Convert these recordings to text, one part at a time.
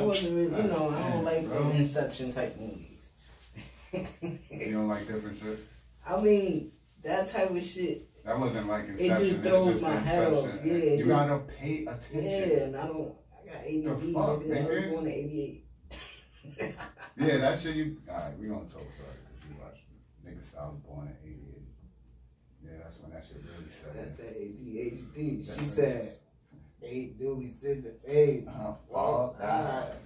I wasn't really, you know, I don't like the Inception type movies. You don't like different shit? I mean, that type of shit. That wasn't like Inception. It just throws my head off. Yeah, you gotta pay attention. Yeah, and I got ADD. The fuck, nigga. I was born in '88. Yeah, that shit you. Alright, we gonna talk about it because you watched niggas. I was born in '88. Yeah, that's when that shit really said. That's that ADHD. She said, 8 doobies to the face. Fuck that.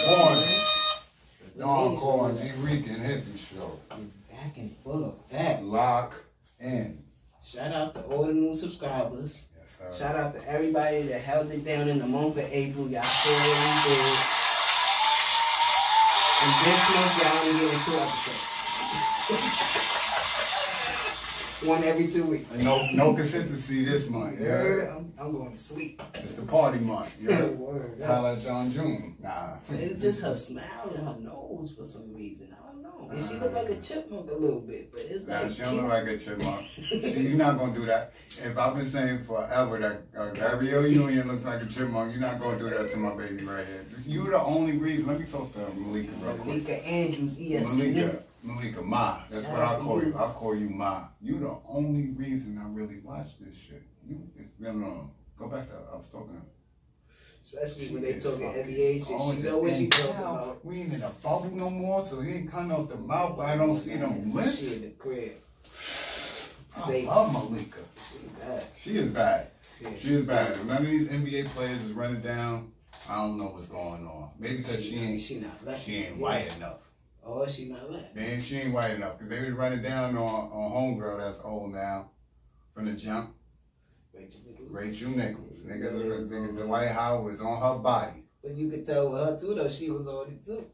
Warning. The Core And Dricanhippie show is back and full effect. Lock in. Shout out to all the new subscribers. Yes, sir. Shout out to everybody that held it down in the month of April. Y'all sure really did. And this month, y'all only getting 2 episodes. One every 2 weeks. And no consistency this month. Yeah. I'm going to sleep. It's the party month. Yeah. Word. Holla at John June. Nah. It's just her smile and her nose for some reason. I don't know. And she look like a chipmunk a little bit, but it's like she don't look like a chipmunk. See, you're not gonna do that. If I've been saying forever that Gabrielle Union looks like a chipmunk, you're not gonna do that to my baby right here. You're the only reason. Let me talk to Malika real quick. Malika Andrews, ESPN. Malika Ma. That's what I'll call you. I'll call you Ma. You the only reason I really watch this shit. No. Go back to I was talking to. Especially when they talking NBA shit. She know what she talking about. We ain't in a bubble no more, so he ain't coming out the mouth, but I don't see them lips. She in the crib. I love Malika. She is bad. Yeah, she is bad. If none of these NBA players is running down, I don't know what's going on. Maybe because she ain't white enough. Oh, she not left. Man, she ain't white enough. Because they was running down on homegirl that's old now from the jump. Rachel Nichols. Nigga, the White House was on her body. But you could tell with her too, though, she was on it too.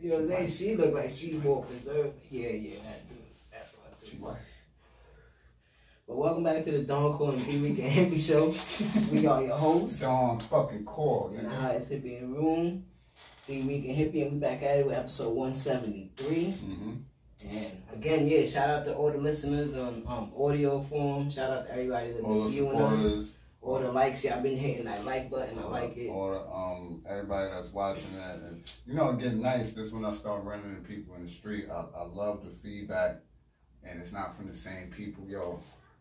You know what I'm saying? She looked like she more preserved. Yeah, that dude. That's what I think. She white. But welcome back to the Core And Dricanhippie show. We are your hosts. Don fucking Core. And the highest hippie in the room. Dricanhippie, and we back at it with episode 173. And again, yeah, shout out to all the listeners on audio form. Shout out to everybody that's been viewing us. All the likes, y'all been hitting that like button. I like it. Or everybody that's watching that, and you know, it get nice. This when I start running into people in the street. I love the feedback, and it's not from the same people. Yo,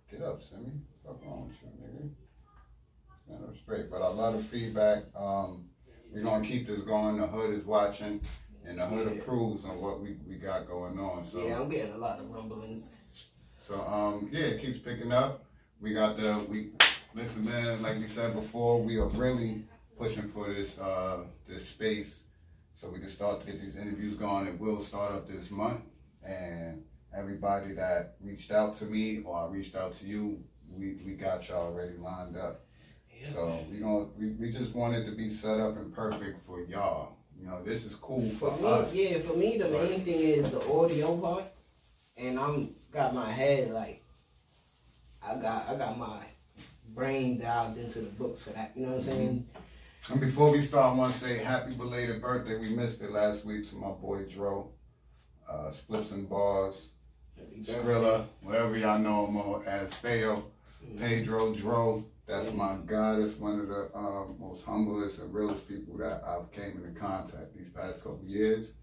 get up, Simmy. What's wrong with you, nigga? Stand up straight. But I love the feedback. We're gonna keep this going. The hood is watching. And the hood approves on what we got going on. So yeah, I'm getting a lot of rumblings. So yeah, it keeps picking up. We got listen, man. Like we said before, we are really pushing for this this space, so we can start to get these interviews going. It will start up this month, and everybody that reached out to me or I reached out to you, we got y'all already lined up. Yeah. So we just wanted to be set up and perfect for y'all. You know, this is cool for us. Yeah, for me, the main thing is the audio part, and got my head like, I got my brain dialed into the books for that. You know what I'm saying? And before we start, I want to say happy belated birthday. We missed it last week to my boy Dro, Splips and Bars, Skrilla, wherever y'all know him as Feo, Pedro, Dro. That's my guy. That's one of the most humblest and realest people that I've came into contact these past couple years.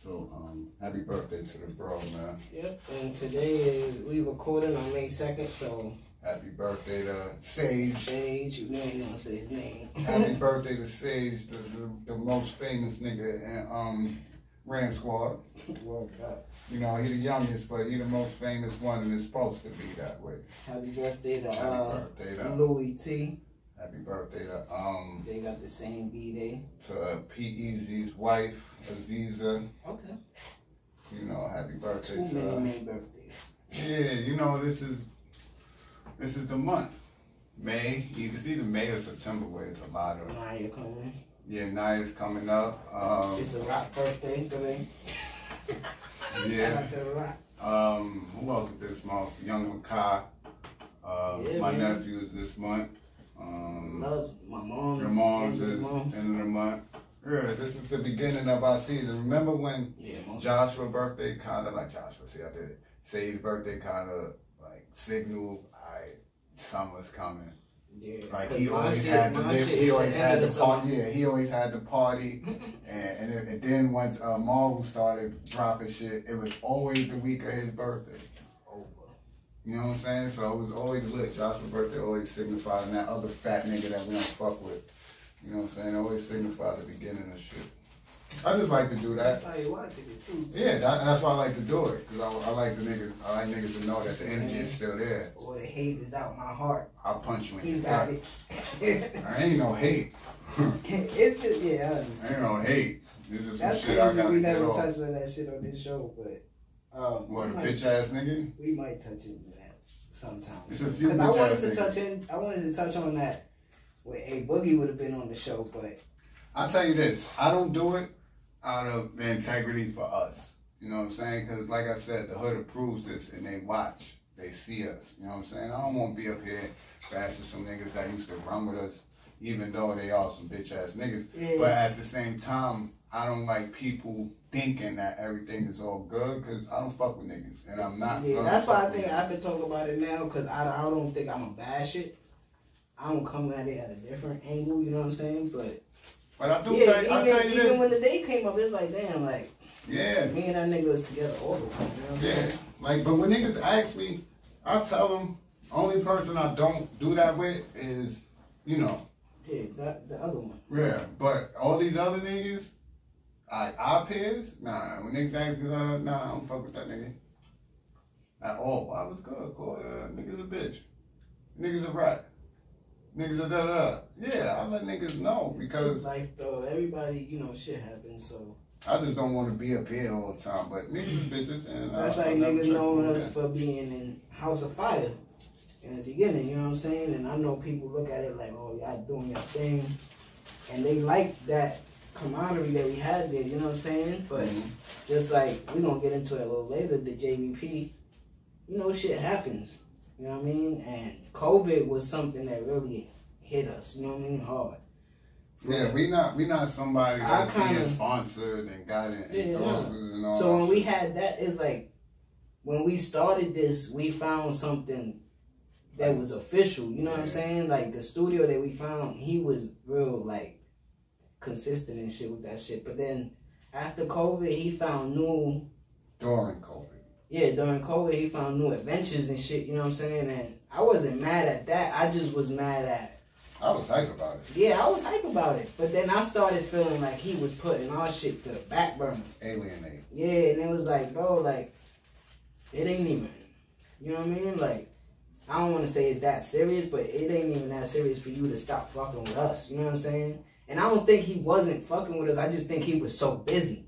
So happy birthday to the bro, man. Yep. And today we recording on May 2nd, so happy birthday to Sage. Sage, we ain't gonna say his name. Happy birthday to Sage, the most famous nigga in Ram Squad. You know, he the youngest, but he the most famous one, and it's supposed to be that way. Happy birthday to Louis T. Happy birthday to They got the same B-Day. To P-Easy's wife, Aziza. Okay. You know, happy birthday to many birthdays. Yeah, you know, this is the month. May, it's either May or September where it's a lot of Naya coming. Yeah, Naya's coming up. It's the Rock birthday today. Yeah. Who else is this month? Young Makai. My nephew is this month. Loves my mom's. Your mom's is end of the month. Yeah, this is the beginning of our season. Remember when Joshua's birthday kind of like Joshua? See, I did it. Say's birthday kind of like signaled, summer's coming. Yeah, like he always had to live. He always had the party. Yeah, he always had the party. and then once Marvel started dropping shit, it was always the week of his birthday. You know what I'm saying? So it was always lit. Joshua's birthday always signified, and that other fat nigga that we don't fuck with. You know what I'm saying? It always signified the beginning of shit. I just like to do that. That's how you watching it too. So. Yeah, that's why I like to do it. Because I like niggas to know that the energy is still there. Or the hate is out my heart. I'll punch you in your gut. I ain't no hate. It's just, I understand. Ain't no hate. It's just that's some shit I gotta we get never off. touched on that shit on this show, but... what, a bitch ass nigga? We might touch into that sometime. It's a few Because I wanted to touch on that where A Boogie would have been on the show, but... I'll tell you this. I don't do it out of integrity for us. You know what I'm saying? Because like I said, the hood approves this and they watch. They see us. You know what I'm saying? I don't want to be up here bashing some niggas that used to run with us, even though they are some bitch ass niggas. Yeah. But at the same time, I don't like people thinking that everything is all good because I don't fuck with niggas. And I'm not. Yeah, that's why I think I can talk about it now because I don't think I'm going to bash it. I don't come at it at a different angle, you know what I'm saying? But I do tell you this. Even when the day came up, it's like, damn, like, yeah, me and that nigga was together all the time, you know what I'm saying? Like, but when niggas ask me, I tell them, only person I don't do that with is, you know. Yeah, the other one. Yeah, but all these other niggas, our peers, nah, when niggas ask me, nah, I don't fuck with that nigga. At all. I was good, cool, niggas a bitch. Niggas a rat. Niggas are da-da. Yeah, I let niggas know because... It's life, though. Everybody, you know, shit happens, so... I just don't want to be up here all the time, but niggas bitches. And that's like niggas knowing us for being in House of Fire in the beginning, you know what I'm saying? And I know people look at it like, oh, y'all doing your thing. And they like that camaraderie that we had there, you know what I'm saying? But just like, we're going to get into it a little later, the JVP, you know, shit happens. You know what I mean? And COVID was something that really hit us, you know what I mean, hard. Yeah, we not somebody that's being sponsored and got endorses and all. So when we had that, it's like, when we started this, we found something that was official, you know what I'm saying? Like, the studio that we found, he was real, like, consistent and shit with that shit. But then, after COVID, he found new... During COVID. Yeah, during COVID, he found new adventures and shit, you know what I'm saying? And I wasn't mad at that. I just was mad at... I was hype about it. Yeah, I was hype about it. But then I started feeling like he was putting our shit to the back burner. Alienate. Yeah, and it was like, bro, like, it ain't even... You know what I mean? Like, I don't want to say it's that serious, but it ain't even that serious for you to stop fucking with us. You know what I'm saying? And I don't think he wasn't fucking with us. I just think he was so busy.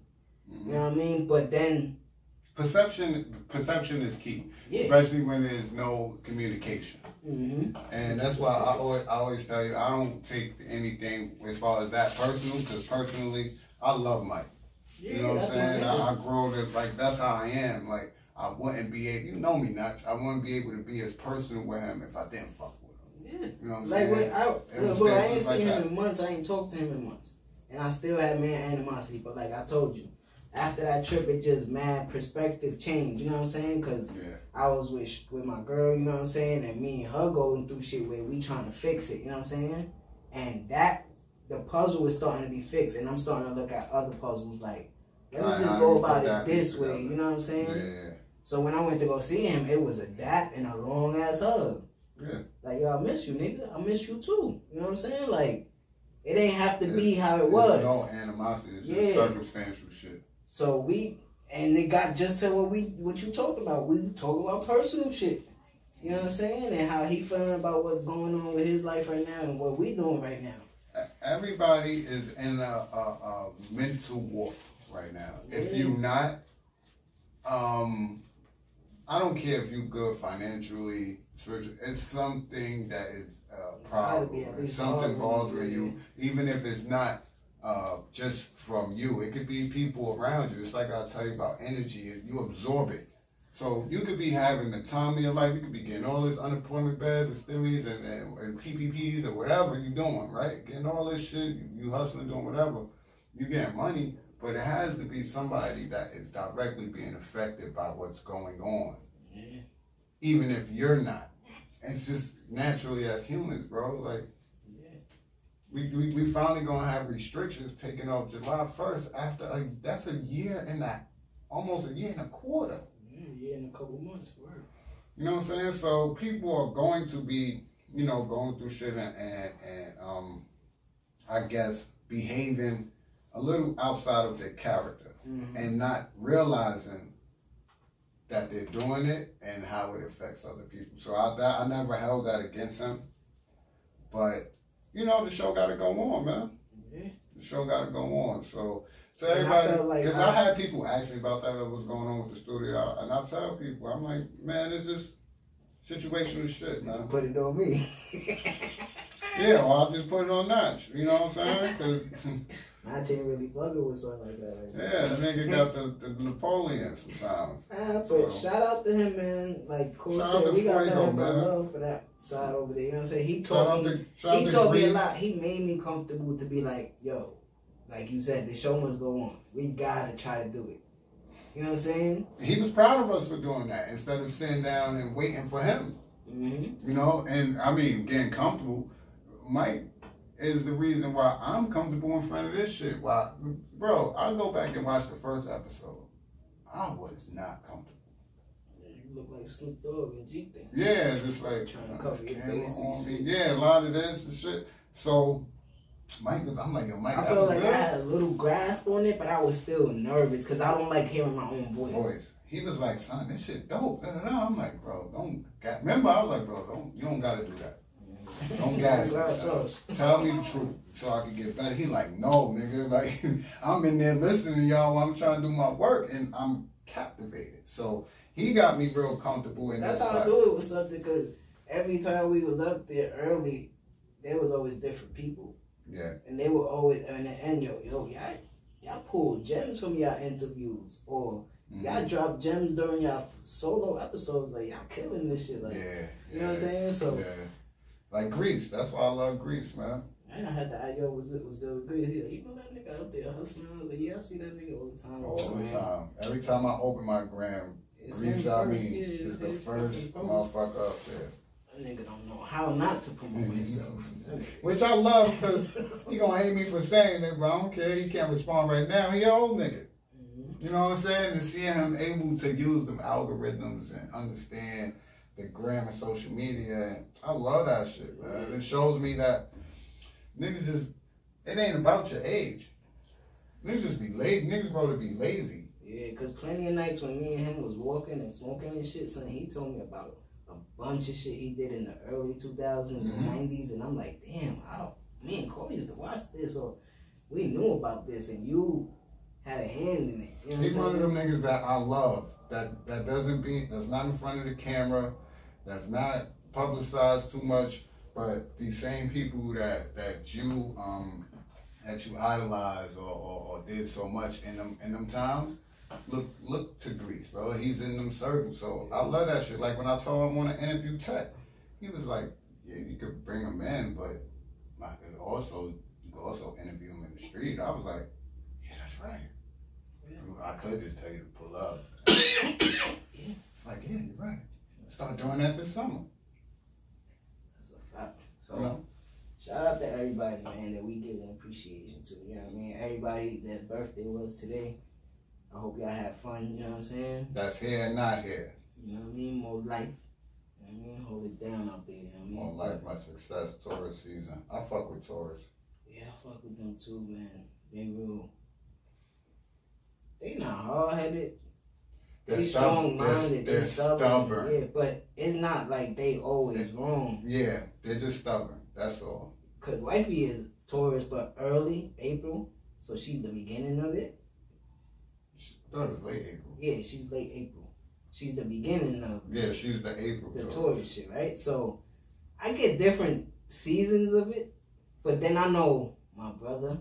You know what I mean? But then... Perception is key, especially when there's no communication. And that's why I always tell you, I don't take anything as far as that personal, because personally, I love Mike. You know what I'm saying? I grow it, like, that's how I am. Like, I wouldn't be able, you know me, Nutch, I wouldn't be able to be as personal with him if I didn't fuck with him. Yeah. You know what I'm saying? I ain't seen him in months, I ain't talked to him in months. And I still had man animosity, but like I told you, after that trip, it just mad perspective change, you know what I'm saying? Because I was with my girl, you know what I'm saying? And me and her going through shit where we trying to fix it, you know what I'm saying? And the puzzle is starting to be fixed. And I'm starting to look at other puzzles like, let me just go about it this way, you know what I'm saying? Yeah. So when I went to go see him, it was a dap and a long-ass hug. Yeah. Like, yo, I miss you, nigga. I miss you, too. You know what I'm saying? Like, it ain't have to be how it was. No animosity. It's just circumstantial shit. So and it got just to what you talked about. We talk about personal shit. You know what I'm saying? And how he feeling about what's going on with his life right now and what we doing right now. Everybody is in a mental warp right now. If you not, I don't care if you good financially, spiritually. It's something that is a problem. It's something bothering you, even if it's not just from you. It could be people around you. It's like I tell you about energy. You absorb it. So you could be having the time of your life. You could be getting all this unemployment bed, the stimmies and PPPs or whatever you're doing, right? Getting all this shit. You hustling, doing whatever. You getting money, but it has to be somebody that is directly being affected by what's going on. Yeah. Even if you're not. It's just naturally as humans, bro. Like, we finally gonna have restrictions taken off July 1st after that's a year and almost a year and a quarter. Yeah, in a couple months, right? You know what I'm saying? So people are going to be, going through shit and I guess behaving a little outside of their character and not realizing that they're doing it and how it affects other people. So I never held that against him, but the show got to go on, man. Yeah. The show got to go on. So everybody, because I had people ask me about that, what's going on with the studio, and I tell people, I'm like, man, it's just situational shit, man. Put it on me. Yeah, well, I'll just put it on Notch. You know what I'm saying? Because Notch ain't really fucking with something like that. Yeah, the nigga got the Napoleon sometimes. But shout out to him, man. Like Cole said, we got nothing but love for that side over there. You know what I'm saying? He taught me a lot. He made me comfortable to be like, yo, like you said, the show must go on. We gotta try to do it. You know what I'm saying? He was proud of us for doing that instead of sitting down and waiting for him. And I mean, getting comfortable. Mike is the reason why I'm comfortable in front of this shit. Why, bro, I'll go back and watch the first episode. I was not comfortable. Yeah, you look like Snoop Dogg and G thing. Yeah, just like trying to cover your face and shit. Yeah, a lot of this and shit. So I'm like, yo, Mike, I felt like I had a little grasp on it, but I was still nervous because I don't like hearing my own voice. He was like, son, this shit dope. I'm like, bro, remember, I was like, bro, you don't gotta do that. Don't gas me. Tell me the truth so I can get better. He like, no, nigga. Like, I'm in there listening to y'all while I'm trying to do my work, and I'm captivated. So he got me real comfortable in That's how I knew it was something, because every time we was up there early, there was always different people. Yeah. And they were always, and y'all pulled gems from y'all interviews, or y'all dropped gems during y'all solo episodes. Like, y'all killing this shit. Like, you know what I'm saying? So. Yeah. Like Grease, that's why I love Grease, man. And I had to ask, yo, was good with Grease? He like, you know that nigga out there hustling? I was like, yeah, I see that nigga all the time. All the time. Every time I open my gram, Grease, I mean, is the first motherfucker up there. That nigga don't know how not to promote himself. Which I love, because he gonna hate me for saying it, but I don't care. He can't respond right now. He an old nigga. You know what I'm saying? And seeing him able to use them algorithms and understand the gram and social media, and I love that shit, man. It shows me that niggas it ain't about your age. Niggas just be lazy. Niggas probably be lazy. Yeah, because plenty of nights when me and him was walking and smoking and shit, son, he told me about a bunch of shit he did in the early 2000s and 90s, and I'm like, damn, me and Corey used to watch this, or we knew about this, and you had a hand in it. You know He's one of them niggas that I love, that's not in front of the camera, that's not publicized too much, but these same people that you idolize or did so much in them times, look to Grease, bro. He's in them circles, so I love that shit. Like when I told him I want to interview Tech, he was like, yeah, you could bring him in, but you could also interview him in the street. I was like, yeah, that's right. I could just tell you to pull up. It's like, yeah, you're right. Start doing that this summer. That's a fact. So, shout out to everybody, man, that we give an appreciation to. You know what I mean? Everybody that birthday was today. I hope y'all had fun, you know what I'm saying? That's here and not here. You know what I mean? More life. You know what I mean? Hold it down out there, you know what I mean? More life, my success, Taurus season. I fuck with Taurus. Yeah, I fuck with them too, man. They not hard-headed. They strong-minded. They're stubborn. Yeah, but it's not like they always wrong. Yeah, they're just stubborn. That's all. Because wifey is Taurus, but early April, so she's the beginning of it. I thought it was late April. Yeah, she's late April. She's the beginning of Yeah, she's the April. The Taurus shit, right? So I get different seasons of it, but then I know my brother,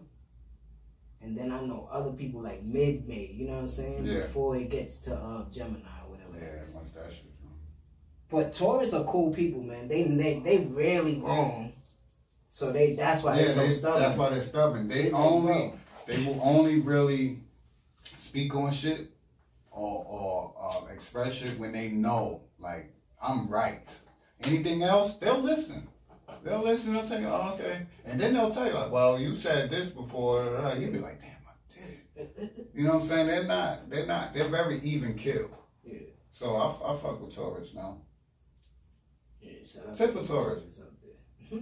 and then I know other people like mid-May, you know what I'm saying? Yeah. Before it gets to Gemini or whatever. Yeah, once that shit. But Taurus are cool people, man. They rarely wrong. So that's why they're so stubborn. That's why they're stubborn. They will only really speak on shit or express shit when they know, like, I'm right. Anything else, they'll listen. They'll listen, they'll tell you, oh, okay. And then they'll tell you, like, well, you said this before. You'll be like, damn, I did it. You know what I'm saying? They're very even killed. Yeah. So I fuck with Taurus now. Yeah, shout out Tip for Taurus. Up there.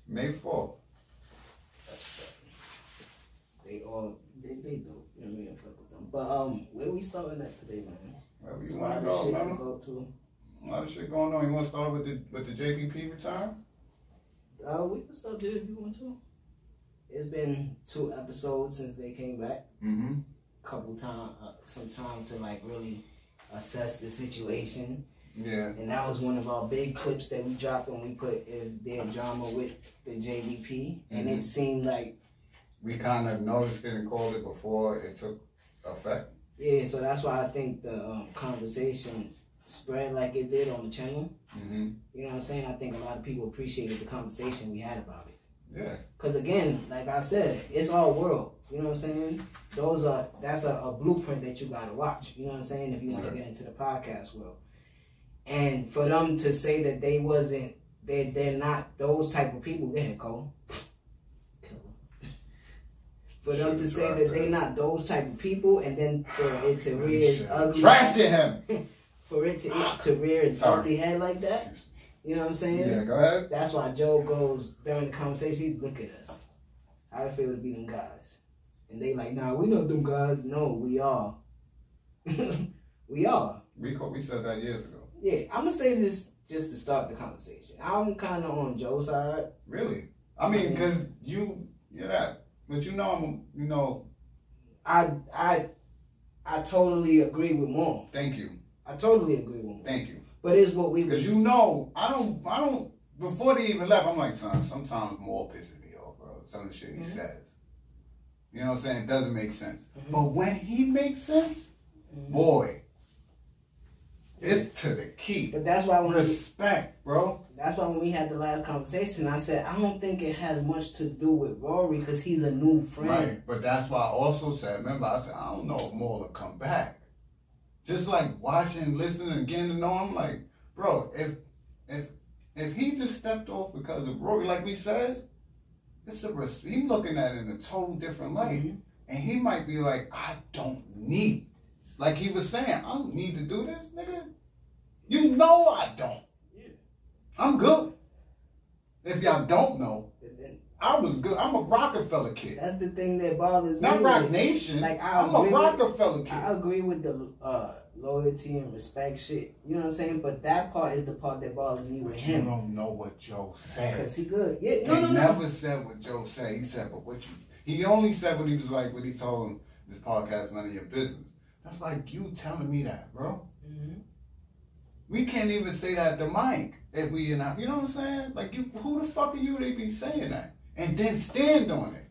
May 4th. That's what's up. They dope. You know what I mean? Fuck with them. But where we starting at today, man? Wherever you want to go, man. Go to. A lot of shit going on. You want to start with the JBP return? We can start there if you want to. It's been 2 episodes since they came back. Mm-hmm. Couple time, some time to like really assess the situation. Yeah. And that was one of our big clips that we dropped when we put their drama with the JBP. And it seemed like we kind of noticed it and called it before it took effect. Yeah, so that's why I think the conversation spread like it did on the channel. Mm-hmm. You know what I'm saying? I think a lot of people appreciated the conversation we had about it. Yeah. Because again, like I said, it's our world. You know what I'm saying? That's a blueprint that you gotta watch. You know what I'm saying? If you want to get into the podcast world. And for them to say that they're not those type of people. Go ahead, Cole. For them to say that they're not those type of people, and then for it to rear its ugly drafted him. For it to rear its ugly head like that. You know what I'm saying? Yeah, go ahead. That's why Joe goes during the conversation, look at us. How it feel to be them guys. And they like, nah, we not them guys. No, we are. We are. We said that years ago. Yeah, I'm going to say this just to start the conversation. I'm kind of on Joe's side. Really? I mean, because you're that. But I totally agree with Mom. Thank you. I totally agree with Mom. Thank you. But it's what we because I don't. Before they even left, I'm like, son. Sometimes more pisses me off, bro. Some of the shit he says. You know what I'm saying? It doesn't make sense. But when he makes sense, boy, it's to the key. But that's why respect, bro. That's why when we had the last conversation, I said I don't think it has much to do with Rory because he's a new friend. Right. But that's why I also said, remember, I said I don't know if Maul will come back. Just like watching, listening again to know him, like, bro, if he just stepped off because of Rory, like we said, he's looking at it in a total different light. And he might be like, I don't need this. Like he was saying, I don't need to do this, nigga. You know I don't. Yeah. I'm good. If y'all don't know, I was good. I'm a Rockefeller kid. That's the thing that bothers me. Not Rock Nation. Like I'm a Rockefeller kid. I agree with the loyalty and respect shit. You know what I'm saying? But that part is the part that bothers me with him. You don't know what Joe said. Because he good. Yeah, he never said what Joe said. He said, but what you... He only said what he was like when he told him this podcast none of your business. That's like you telling me that, bro. We can't even say that at the mic if we not. You know what I'm saying? Like you, who the fuck are you to be saying that? And then stand on it.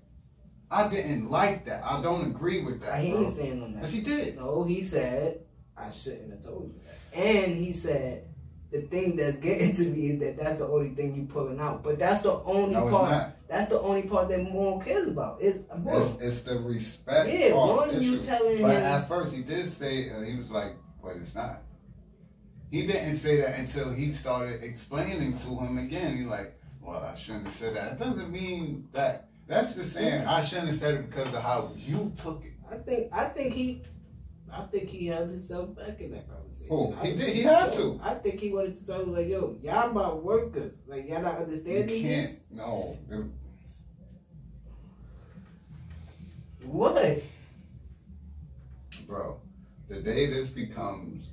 I didn't like that. I don't agree with that. He didn't stand on that. Yes, he did. No, he said, I shouldn't have told you that. And he said, the thing that's getting to me is that's the only thing you pulling out. But that's the only part. It's not. That's the only part that Maul cares about. It's the respect part. Yeah, one you telling him. But at first he did say, he was like, but it's not. He didn't say that until he started explaining to him again. He's like, well, I shouldn't have said that. It doesn't mean that. That's just saying I shouldn't have said it because of how you took it. I think he held himself back in that conversation. Oh, he did. He had to. I think he wanted to tell him like, yo, y'all about workers. Like y'all not understanding this. No. What? Bro, the day this becomes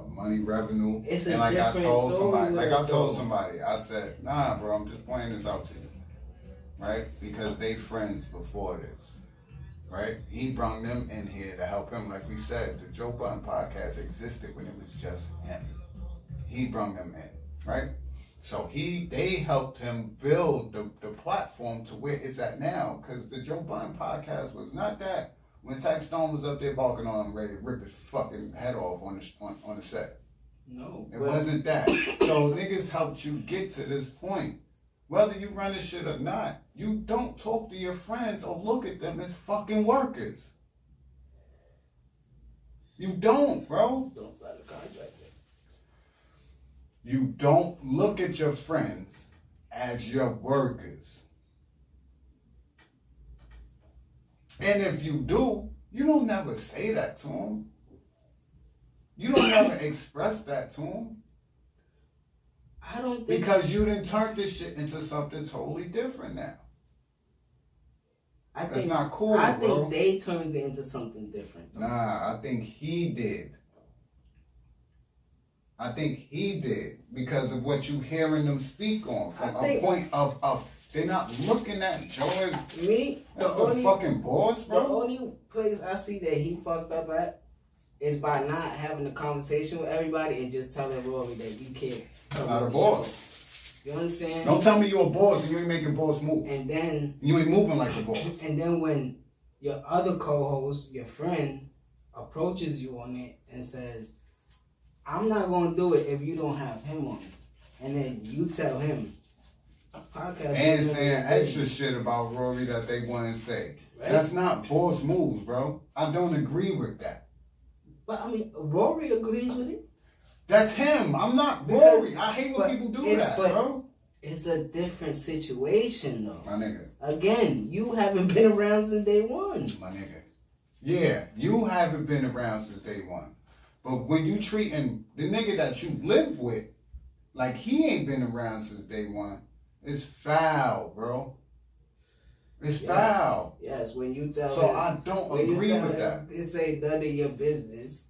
money revenue, it's and like I told somebody, I said, nah, bro, I'm just pointing this out to you, right? Because they friends before this, right? He brought them in here to help him. Like we said, the Joe Budden podcast existed when it was just him. He brought them in, right? So they helped him build the platform to where it's at now. Because the Joe Budden podcast was not that. When Type Stone was up there barking on him, ready to rip his fucking head off on the set. No. It wasn't that. So niggas helped you get to this point. Whether you run this shit or not, you don't talk to your friends or look at them as fucking workers. You don't, bro. Don't sign the contract. You don't look at your friends as your workers. And if you do, you don't never say that to them. You don't never express that to them. I don't think... Because you done turned this shit into something totally different now. That's not cool, I bro. think they turned it into something different. Though. Nah, I think he did. I think he did because of what you hearing them speak on from a point of they're not looking at Joe as me. The fucking boss, bro. The only place I see that he fucked up at is by not having a conversation with everybody and just telling Rory that you can't. That's not a boss. You understand? Don't tell me you're a boss and you ain't making boss moves. And then you ain't moving like a boss. And then when your other co-host, your friend, approaches you on it and says, I'm not going to do it if you don't have him on it. And then you tell him. Podcast and saying extra shit about Rory that they wouldn't say. Right? That's not boss moves, bro. I don't agree with that. But, I mean, Rory agrees with it. That's him. I'm not Rory. I hate when people do that, bro. It's a different situation, though. My nigga. Again, you haven't been around since day one. My nigga. Yeah, you haven't been around since day one. But when you treating the nigga that you live with like he ain't been around since day one, it's foul, bro. It's foul. Yes, when you tell So I don't agree with that. It say none of your business.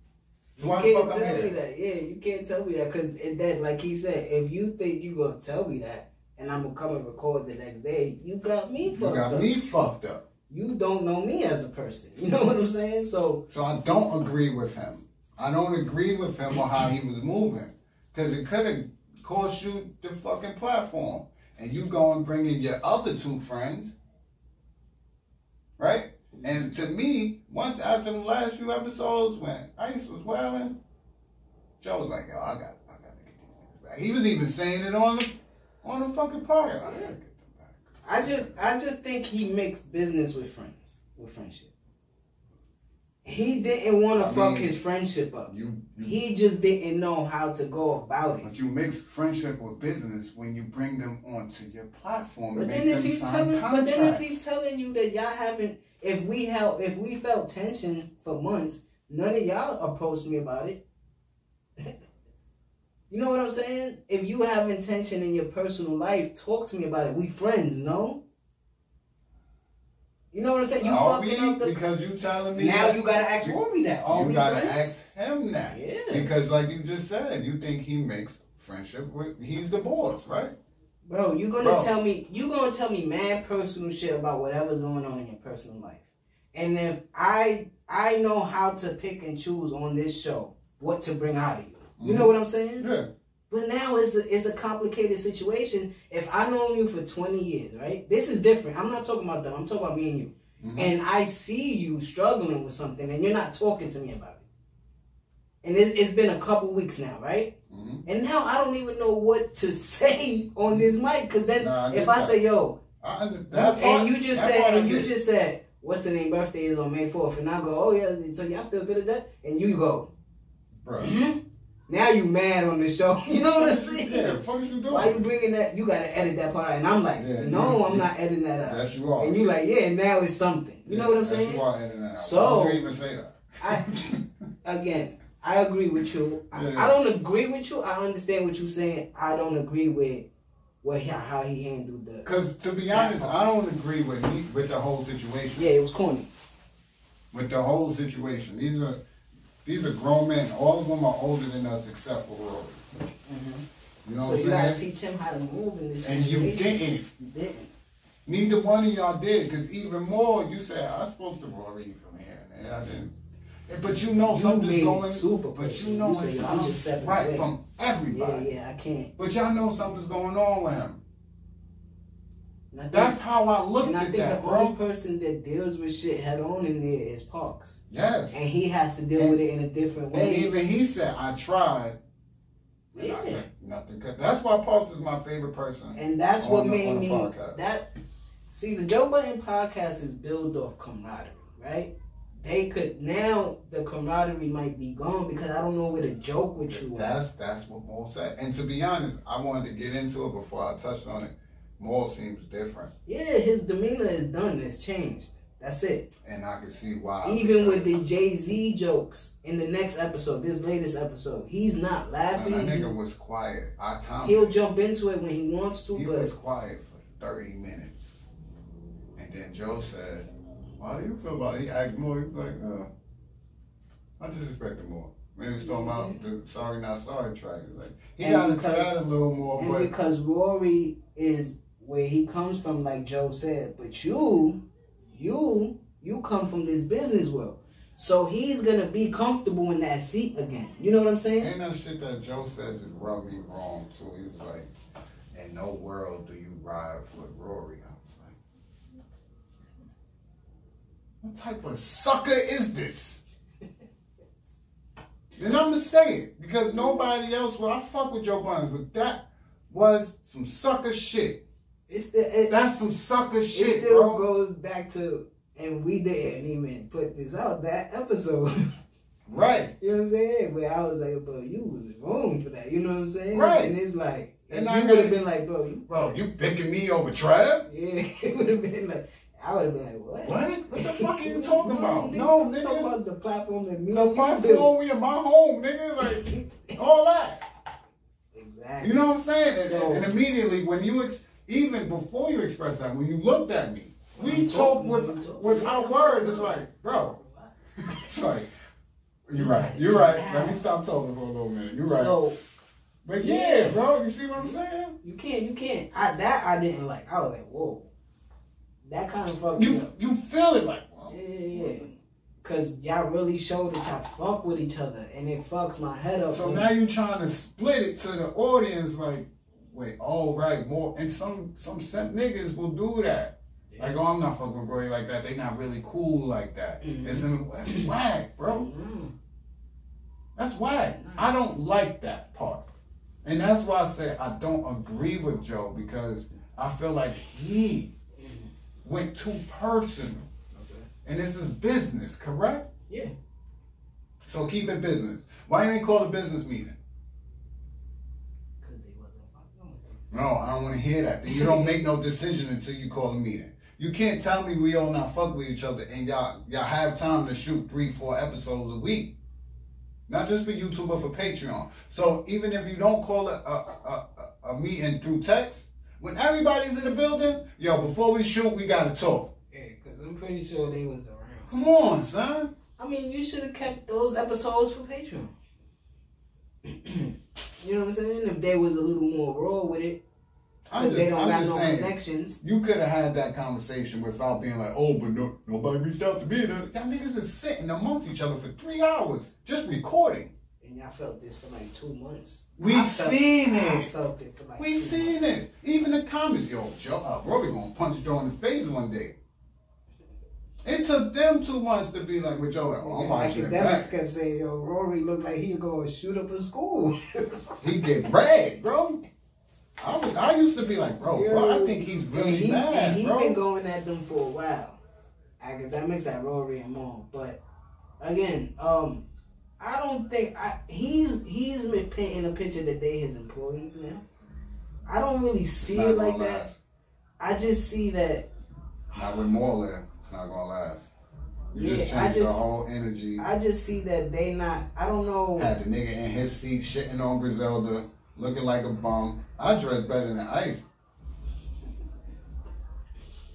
You can't tell me that. Yeah, you can't tell me that. Because that, like he said, if you think you going to tell me that and I'm going to come and record the next day, you got me fucked up. You got me fucked up. You don't know me as a person. You know what I'm saying? So I don't agree with him. I don't agree with him on how he was moving. Because it could have cost you the fucking platform. And you go and bring in your other two friends. Right? And to me, once after the last few episodes when Ice was wailing, Joe was like, yo, I gotta get these niggas back. He was even saying it on the fucking part. I gotta get them back. I just think he mixed business with friendship. He didn't want to fuck his friendship up. He just didn't know how to go about it. But you mix friendship with business when you bring them onto your platform. But then if he's telling you that y'all haven't, if we felt tension for months, none of y'all approached me about it. You know what I'm saying? If you have tension in your personal life, talk to me about it. We friends, no? You know what I'm saying? You fucking up because you telling me now you gotta ask Rory that. You gotta ask him that. Yeah. Because like you just said, you think he makes friendship with he's the boss, right? Bro, you're gonna tell me mad personal shit about whatever's going on in your personal life. And if I know how to pick and choose on this show what to bring out of you. You know what I'm saying? Yeah. But now it's a complicated situation. If I've known you for 20 years, right? This is different. I'm not talking about them. I'm talking about me and you. Mm-hmm. And I see you struggling with something and you're not talking to me about it. And it's been a couple weeks now, right? Mm-hmm. And now I don't even know what to say on this mic. Because then if I say, yo, and you just said, what's the name? Birthday is on May 4th. And I go, oh yeah, so y'all still did that? And you go, bro. Mm-hmm. Now you mad on the show. You know what I'm saying? Yeah, the fuck you doing? Why you bringing that? You gotta edit that part out. And I'm like, no, I'm not editing that out. Yes, you are. And you like, yeah, now it's something. You know what I'm saying? Yes, you are editing that out. So, why would you even say that? I agree with you. I don't agree with you. I understand what you're saying. I don't agree with how he handled the... Because, to be honest, I don't agree with the whole situation. Yeah, it was corny. With the whole situation. These are grown men. All of them are older than us except for Rory. Mm-hmm. You know what I'm saying? So you gotta teach him how to move in this situation. And you didn't. Neither one of y'all did. Because even more, you said, I spoke to Rory from here and there. I didn't. But you know something's going. Super but you know it's I'm just stepping right away from everybody. Yeah, I can't. But y'all know something's going on with him. That's how I looked at that, bro. And I think the only person that deals with shit head on in there is Parks. Yes. And he has to deal with it in a different way. And even he said, I tried. Yeah. Nothing. That's why Parks is my favorite person. And that's what made me that. See, the Joe Budden podcast is built off camaraderie, right? They could now the camaraderie might be gone because I don't know where to joke with you. That's what Maul said. And to be honest, I wanted to get into it before I touched on it. Maul seems different. Yeah, his demeanor is done. It's changed. That's it. And I can see why. Even with the Jay-Z jokes in the next episode, this latest episode, he's not laughing. That nigga was quiet. He'll jump into it when he wants to, he was quiet for 30 minutes. And then Joe said, how do you feel about it? He asked more. He was like, I just expected more. When he was talking about the Sorry Not Sorry track, like, he got into that a little more. And because Rory is where he comes from, like Joe said, but you come from this business world. So he's going to be comfortable in that seat again. You know what I'm saying? Ain't that shit that Joe says is rubbed me wrong, too. He was like, in no world do you ride for Rory. I was like, what type of sucker is this? And I'm going to say it, because nobody else, I fuck with Joe Budden, but that was some sucker shit. That's some sucker shit, it still goes back to, and we didn't even put this out, that episode. Right. You know what I'm saying? But I was like, bro, you was wrong for that. You know what I'm saying? Right. And it's like, and you would have been like, bro, you picking me over Trav? Yeah, it would have been like, I would have been like, what? What the fuck are you talking about? No, nigga. Talking about the platform that me the platform we in my home, nigga. Like, all that. Exactly. You know what I'm saying? So, and immediately, when you, even before you express that, when you looked at me, we talk with our words. It's like, bro. It's like, you're right. You're right. Let me stop talking for a little minute. You're right. So, but yeah, bro, you see what I'm saying? You can't. I didn't like. I was like, whoa. That kind of fuck you feel it like, whoa. Yeah. Cause y'all really showed that y'all fuck with each other, and it fucks my head up. So now you trying to split it to the audience, like, wait, all right, more, and some simp niggas will do that. Yeah. Like, oh, I'm not fucking with Rory like that. They not really cool like that. Mm-hmm. That's whack, bro. Mm-hmm. That's whack. I don't like that part. And that's why I say I don't agree with Joe, because I feel like he went too personal. Okay. And this is business, correct? Yeah. So keep it business. Why you ain't call a business meeting? Because they wasn't fucking. No, I don't want to hear that. You don't make no decision until you call a meeting. You can't tell me we all not fuck with each other and y'all have time to shoot 3-4 episodes a week. Not just for YouTube, but for Patreon. So even if you don't call it a meeting through text, when everybody's in the building, yo, before we shoot, we gotta talk. Yeah, because I'm pretty sure they was around. Come on, son. I mean, you should have kept those episodes for Patreon. You know what I'm saying? If they was a little more raw with it. They don't got no connections. You could have had that conversation without being like, oh, but nobody reached out to me. Y'all niggas is sitting amongst each other for 3 hours just recording. And y'all felt this for like 2 months. We seen it. I felt it for like we 2 seen months. it. Even the comments, yo, Rory gonna punch Joe in the face one day. It took them 2 months to be like, with Joe, I'm watching it back. Academics kept saying, yo, Rory looked like he going to shoot up a school. He get bragged, bro. I used to be like, bro, I think he's really mad, and he bro. Been going at them for a while. Academics at Rory and Maul. But, again, I don't think... he's been painting a picture that they his employees now. I don't really see it like that. I just see that... Not with Maul there. It's not going to last. You just changed the whole energy. I just see that they not... I don't know... Had the nigga in his seat shitting on Griselda, looking like a bum. I dress better than Ice.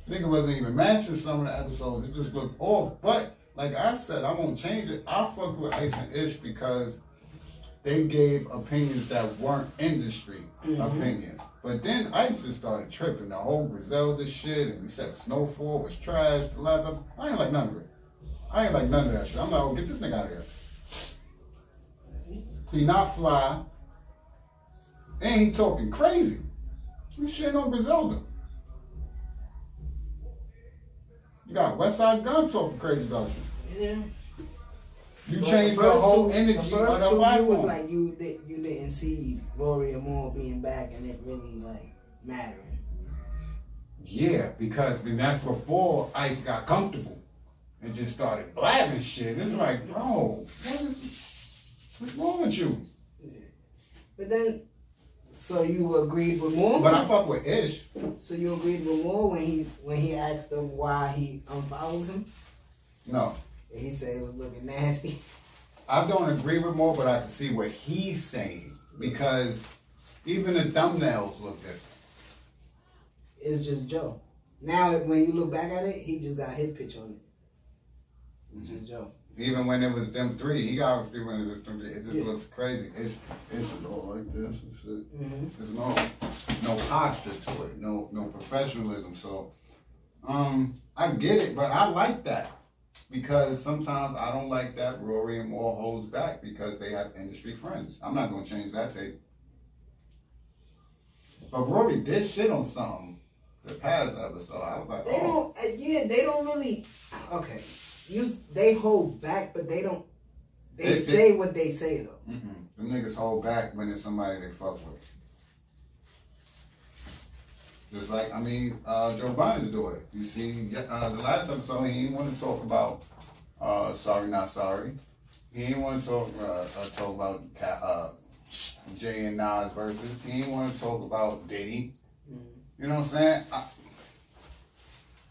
Nigga wasn't even matching some of the episodes. It just looked off. But, like I said, I won't change it. I fuck with Ice and Ish because they gave opinions that weren't industry opinions. But then Ice just started tripping. The whole Griselda shit, and he said Snowfall was trash. The last episode, I ain't like none of it. I ain't like none of that shit. I'm like, oh, get this nigga out of here. He not fly. And he talking crazy. You shitting on Griselda. You got Westside Gun talking crazy about you. Yeah. You changed the whole energy of the platform. Was like you didn't see Rory and Moore being back and it really like mattering. Yeah, because then that's before Ice got comfortable and just started blabbing shit. It's like, bro, what's wrong with you? Yeah. But then, so you agreed with Moore? But I fuck with Ish. So you agreed with Moore when he asked him why he unfollowed him? No. He said it was looking nasty. I don't agree with Moore, but I can see what he's saying because even the thumbnails look different. It's just Joe. Now, when you look back at it, he just got his picture on it. It's just Joe. Even when it was them three, he got three when it was them three. It just looks crazy. It's all like this and shit. There's no posture to it, no professionalism. So, I get it, but I like that. Because sometimes I don't like that Rory and Moore holds back because they have industry friends. I'm not going to change that tape. But Rory did shit on something the past episode. I was like, they don't really, okay. They hold back, but they don't, they say what they say though. The niggas hold back when it's somebody they fuck with. Just like, I mean, Joe Biden's do it. You see, the last episode, he didn't want to talk about Sorry Not Sorry. He didn't want to talk about Jay and Nas versus. He didn't want to talk about Diddy. You know what I'm saying?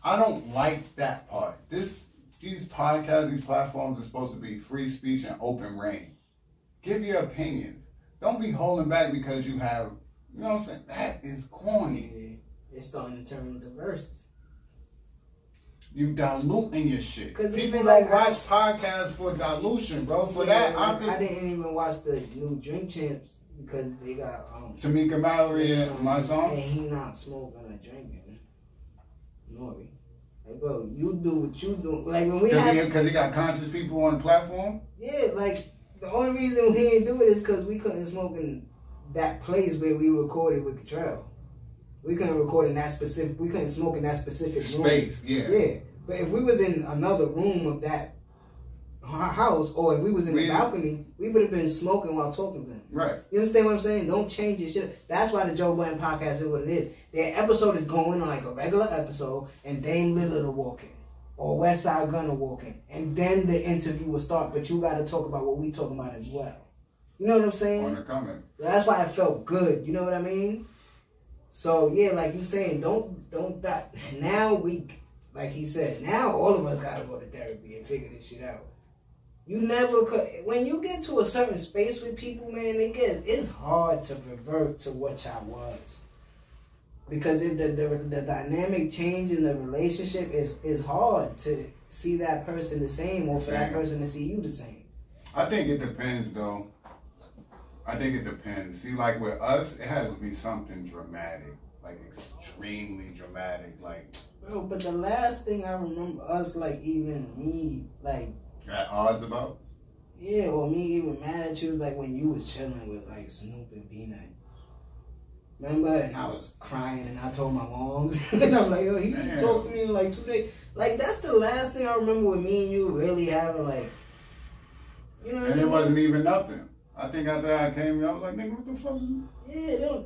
I don't like that part. These podcasts, these platforms are supposed to be free speech and open reign. Give your opinions. Don't be holding back because you have, you know what I'm saying? That is corny. Yeah. It's starting to turn into verses. You diluting your shit. Because people don't watch podcasts for dilution, bro. For that, I didn't even watch the new Drink Champs because they got Tamika Mallory and my song. And he not smoking or drinking. Nori. Like, bro, you do what you do. Like when we because he got conscious people on the platform. Yeah, like the only reason he didn't do it is because we couldn't smoke in that place where we recorded with Cottrell. We couldn't record in that specific. We couldn't smoke in that specific space. Room. Yeah. But if we was in another room of that house, or if we was in the balcony, we would have been smoking while talking to him. Right. You understand what I'm saying? Don't change your shit. That's why the Joe Budden podcast is what it is. Their episode is going on like a regular episode, and Dame Lillard will walk in, or Westside Gunn will walk in, and then the interview will start. But you got to talk about what we talking about as well. You know what I'm saying? On the comment. That's why I felt good. You know what I mean? So yeah, like you saying, don't that. Now we, like he said, now all of us gotta go to therapy and figure this shit out. You never could. When you get to a certain space with people, man, it's hard to revert to what y'all was. Because if the dynamic change in the relationship is hard to see that person the same, or for that person to see you the same. I think it depends, though. I think it depends. See, like with us, it has to be something dramatic, like extremely dramatic, like. Bro, but the last thing I remember us, like even me, like. At odds about? Yeah, or me even mad at you was like when you was chilling with like Snoop and Peanut. Remember? And I was crying and I told my moms. And I'm like, yo, he didn't talk to me in like 2 days. Like, that's the last thing I remember with me and you really having like, you know what I mean? And it wasn't even nothing. I think after I came here, I was like, nigga, what the fuck? Yeah,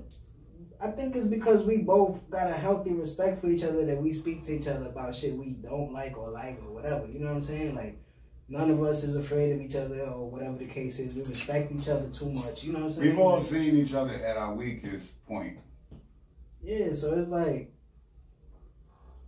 I think it's because we both got a healthy respect for each other that we speak to each other about shit we don't like or whatever. You know what I'm saying? Like, none of us is afraid of each other or whatever the case is. We respect each other too much. You know what I'm saying? We've all seen each other at our weakest point. Yeah, so it's like,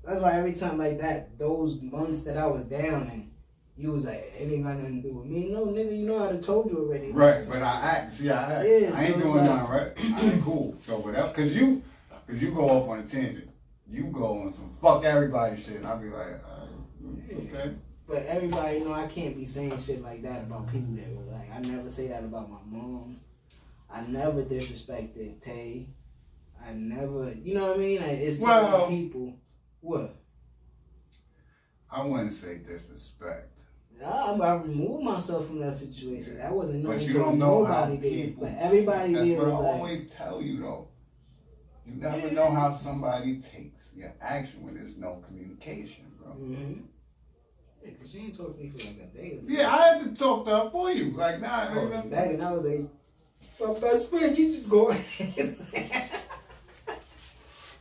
that's why every time like that, those months that I was down and you was like, it ain't got nothing to do with me. No, nigga, you know I done told you already. Right, but I act. Yeah, I ain't doing nothing, right? I ain't cool. So whatever, cause you go off on a tangent. You go on some fuck everybody shit, and I'll be like, okay. But everybody know I can't be saying shit like that about people that were like, I never say that about my moms. I never disrespected Tay. I never, you know what I mean? Like, it's some people. What? I wouldn't say disrespect. remember I removed myself from that situation. That wasn't but you don't know nobody how there. people. But everybody that's there what was I like, always tell you though. You never know how somebody takes your action when there's no communication, bro. Mm-hmm. Yeah, cause she ain't talked to me for like a day or two. Yeah, I had to talk to her for you. Like, nah, back and I was like, my best friend, you just go ahead.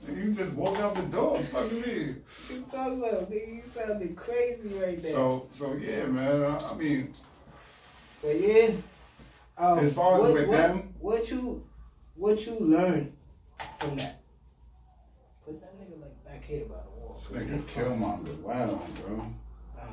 You just walk out the door. Fucking me. What you talking about, nigga? You sounded crazy right there. So yeah, man. I mean, but yeah. As far as with them, what you learned from that? Put that nigga like back here by the wall. Nigga Killmonger, wow, bro.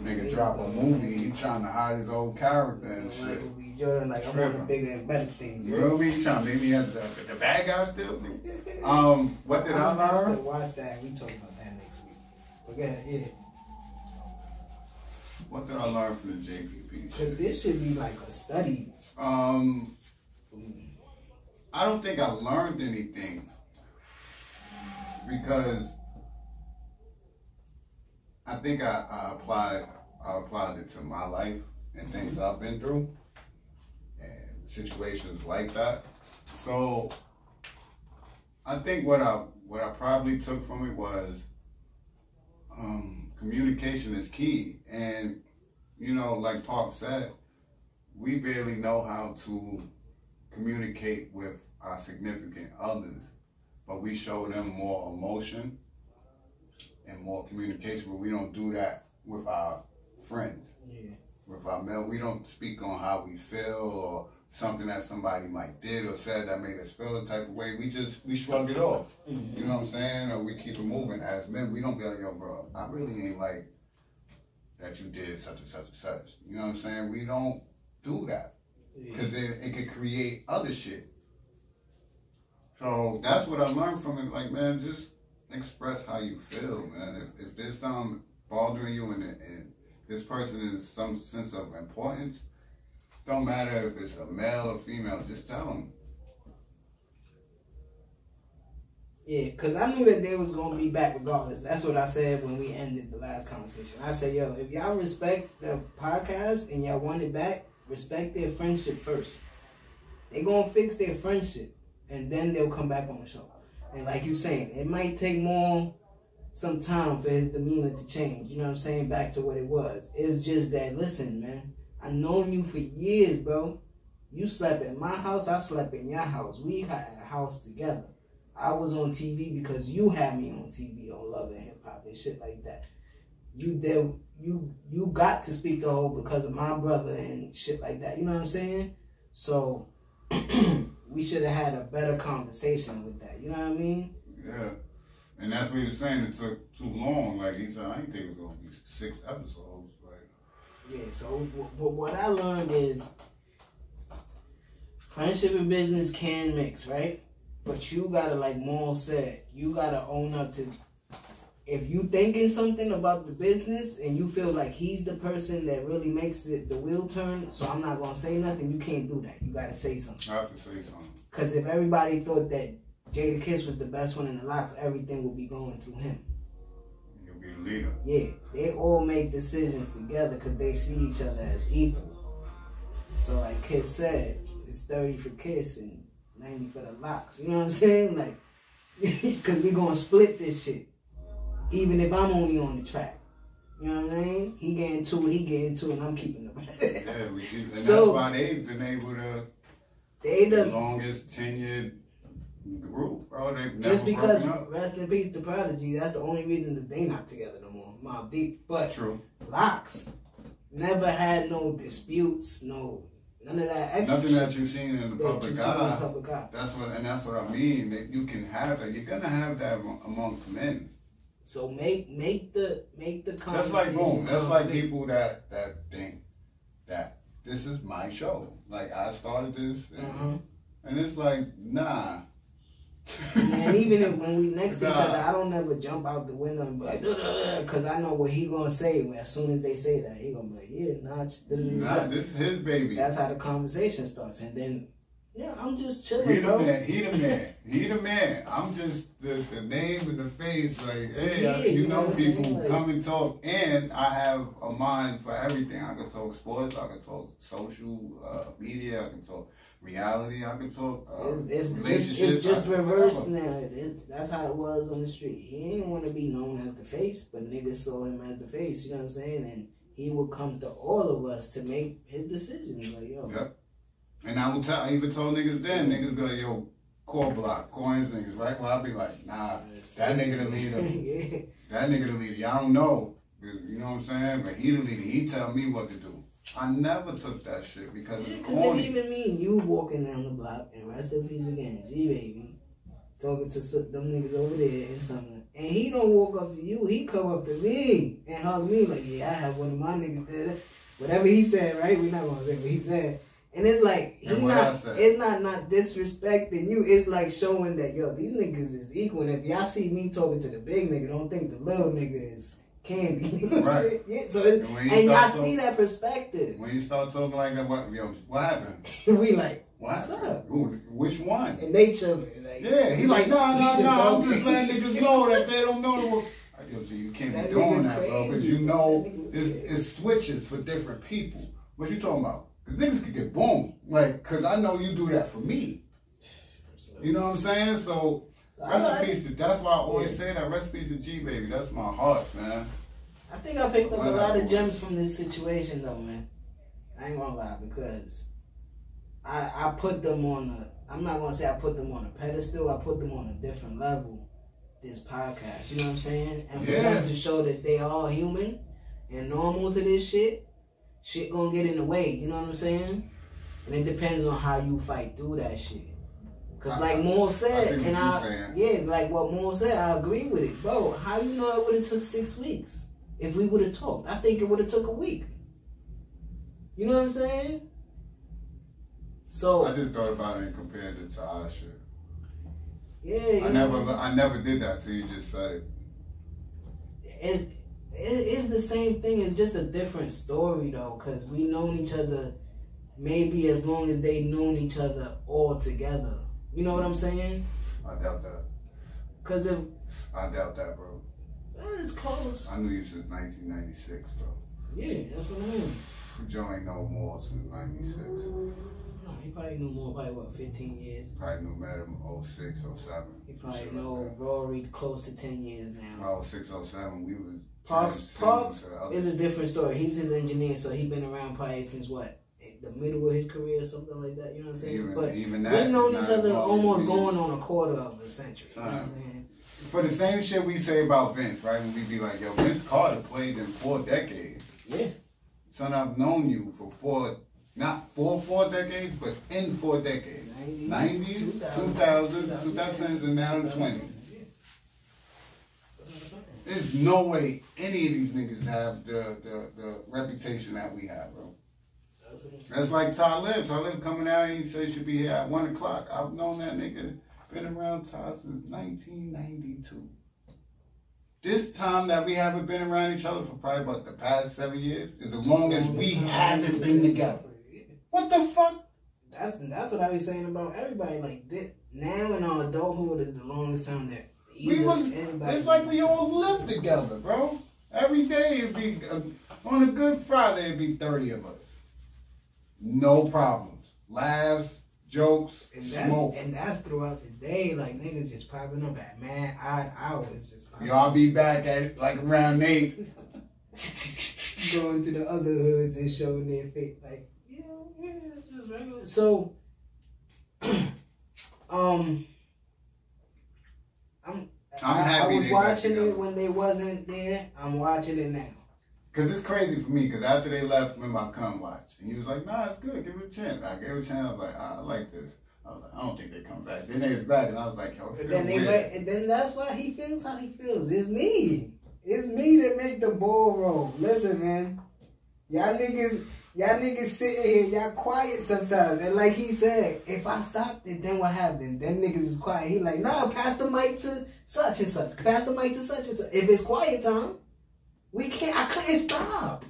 Nigga drop a movie, he trying to hide his old character and shit. Like we Jordan, like I want the bigger and better things. You know what I mean? You trying to make me as the bad guy still? What did I learn? Have to watch that. We talk about that next week. But go ahead, yeah. What did I learn from the JPP? Cause this should be like a study. I don't think I learned anything because I think I applied it to my life and things I've been through and situations like that. So I think what I probably took from it was communication is key. And you know, like Park said, we barely know how to communicate with our significant others, but we show them more emotion and more communication, but we don't do that with our friends. Yeah. With our male, we don't speak on how we feel or something that somebody might did or said that made us feel a type of way. We shrug it off. Mm-hmm. You know what I'm saying? Or we keep it moving. As men, we don't be like, yo, bro, I really ain't like that you did such and such and such. You know what I'm saying? We don't do that. Because it could create other shit. So that's what I learned from it. Like, man, just express how you feel, man. If there's something bothering you and this person is some sense of importance, don't matter if it's a male or female, just tell them. Yeah, because I knew that they was going to be back regardless. That's what I said when we ended the last conversation. I said, yo, if y'all respect the podcast and y'all want it back, respect their friendship first. They gonna fix their friendship, and then they'll come back on the show. And like you saying, it might take some time for his demeanor to change. You know what I'm saying? Back to what it was. It's just that, listen, man, I've known you for years, bro. You slept in my house, I slept in your house. We had a house together. I was on TV because you had me on TV on Love and Hip Hop and shit like that. You got to speak to her because of my brother and shit like that. You know what I'm saying? So we should have had a better conversation with that. You know what I mean? Yeah. And that's what he was saying. It took too long. Like he said, I didn't think it was gonna be 6 episodes. Like. Yeah. So what I learned is friendship and business can mix, right? But you gotta, like Maul said, you gotta own up to. If you thinking something about the business and you feel like he's the person that really makes it the wheel turn, so I'm not gonna say nothing. You can't do that. You gotta say something. I have to say something. Because if everybody thought that Jadakiss was the best one in the locks, everything would be going through him. He'll be the leader. Yeah, they all make decisions together because they see each other as equal. So like Kiss said, it's 30 for Kiss and 90 for the locks. You know what I'm saying? Like, because we gonna split this shit. Even if I'm only on the track. You know what I mean? He getting two, and I'm keeping the rest. Yeah, we keep, and so, that's why they've been able to, the longest tenured group, bro. They've never just because, broken up. Rest in peace to Prodigy, that's the only reason that they not together no more. Mobb Deep. But true. Locks never had no disputes, none of that extra nothing that you've seen in the public eye. That's what I mean. That you can have that. You're gonna have that amongst men. So make the conversation. That's like boom. That's like people that think that this is my show. Like I started this, and it's like nah. And even if when we next to each other, I don't never jump out the window and be like, because I know what he gonna say. As soon as they say that, he gonna be like, yeah, nah, this is his baby. That's how the conversation starts, and then Yeah, I'm just chilling, He the bro. man. He the man. He the man. I'm just the name and the face. Like, hey, you know people who come and talk. And I have a mind for everything. I can talk sports. I can talk social media. I can talk reality. I can talk relationships. It's just reversed now. That's how it was on the street. He didn't want to be known as the face, but niggas saw him as the face. You know what I'm saying? And he would come to all of us to make his decisions. Like, yo. Yep. And I even told niggas then, niggas be like, yo, core block, coins niggas, right? Well, I'll be like, nah, that nigga the leader. Yeah. That nigga the leader. Y'all don't know. You know what I'm saying? But he the leader. He tell me what to do. I never took that shit because it's corny. Even me and you walking down the block, and rest in peace again, G-Baby, talking to them niggas over there and something. And he don't walk up to you. He come up to me and hug me like, yeah, I have one of my niggas did. Whatever he said, right? We're not going to say what he said. And it's like, it's not disrespecting you. It's like showing that, yo, these niggas is equal. And if y'all see me talking to the big nigga, don't think the little nigga is candy. You know what I'm saying? Yeah, so and y'all see that perspective. When you start talking like that, what happened? We like, what's up? Which one? And they chilling. Like, yeah, he like, no, I'm just letting niggas know that they don't know. Yo, G, you can't be doing that, bro, because you know it's switches for different people. What you talking about? Niggas could get boom. Like, cause I know you do that for me. You know what I'm saying? So rest in peace to, that's why I always say that, rest in peace to G-Baby. That's my heart, man. I think I picked up a lot of gems from this situation though, man. I ain't gonna lie, because I put them on I'm not gonna say I put them on a pedestal, I put them on a different level, this podcast. You know what I'm saying? And for them to show that they all human and normal to this shit gonna get in the way, you know what I'm saying? And it depends on how you fight through that shit. Cause like Moore said, like what Moore said, I agree with it. Bro, how you know it would have took 6 weeks if we would have talked? I think it would have took a week. You know what I'm saying? So I just thought about it and compared it to our shit. Yeah. I never did that till you just said it. It's the same thing. It's just a different story, though, because we known each other maybe as long as they known each other all together. You know what I'm saying? I doubt that. I doubt that, bro. It's close. I knew you since 1996, bro. Yeah, that's what I mean. Joe ain't no more since 96. No, he probably knew more, what, 15 years? Probably knew Madam 06, 07. He probably know Rory close to 10 years now. 06, 07, we was... Parks is a different story. He's his engineer, so he been around probably since what? The middle of his career or something like that, you know what I'm saying? Even we've known each other almost going on a quarter of a century. You know what I'm saying? For the same shit we say about Vince, right? When we be like, yo, Vince Carter played in 4 decades. Yeah. Son, I've known you for not 4 decades, but in 4 decades. 90s, 2000s, 2010s, and now the 20s. There's no way any of these niggas have the reputation that we have, bro. That's like Talib. Talib coming out and he said he should be here at 1 o'clock. I've known that nigga, been around Ty since 1992. This time that we haven't been around each other for probably about the past 7 years is the longest we haven't been together. What the fuck? That's what I be saying about everybody. Like this, now in our adulthood is the longest time that it's like we all live together, bro. Every day it'd be on a good Friday it'd be 30 of us. No problems. Laughs, jokes, smoke. And that's throughout the day. Like niggas just popping up at mad odd hours. Just y'all be back at it like around 8. Going to the other hoods and showing their face. Like, yeah, it's just regular. So, I'm happy. I was watching it when they wasn't there. I'm watching it now. Cause it's crazy for me. Cause after they left, remember I come watch, and he was like, "Nah, it's good. Give it a chance." I gave it a chance. I was like, "I like this." I was like, "I don't think they come back." Then they was back, and I was like, "Yo, it feels weird." And then that's why he feels how he feels. It's me. It's me that make the ball roll. Listen, man, y'all niggas sitting here, y'all quiet sometimes. And like he said, if I stopped it, then what happened? Then niggas is quiet. He like, nah, pass the mic to such and such. Pass the mic to such and such. If it's quiet time, I couldn't stop.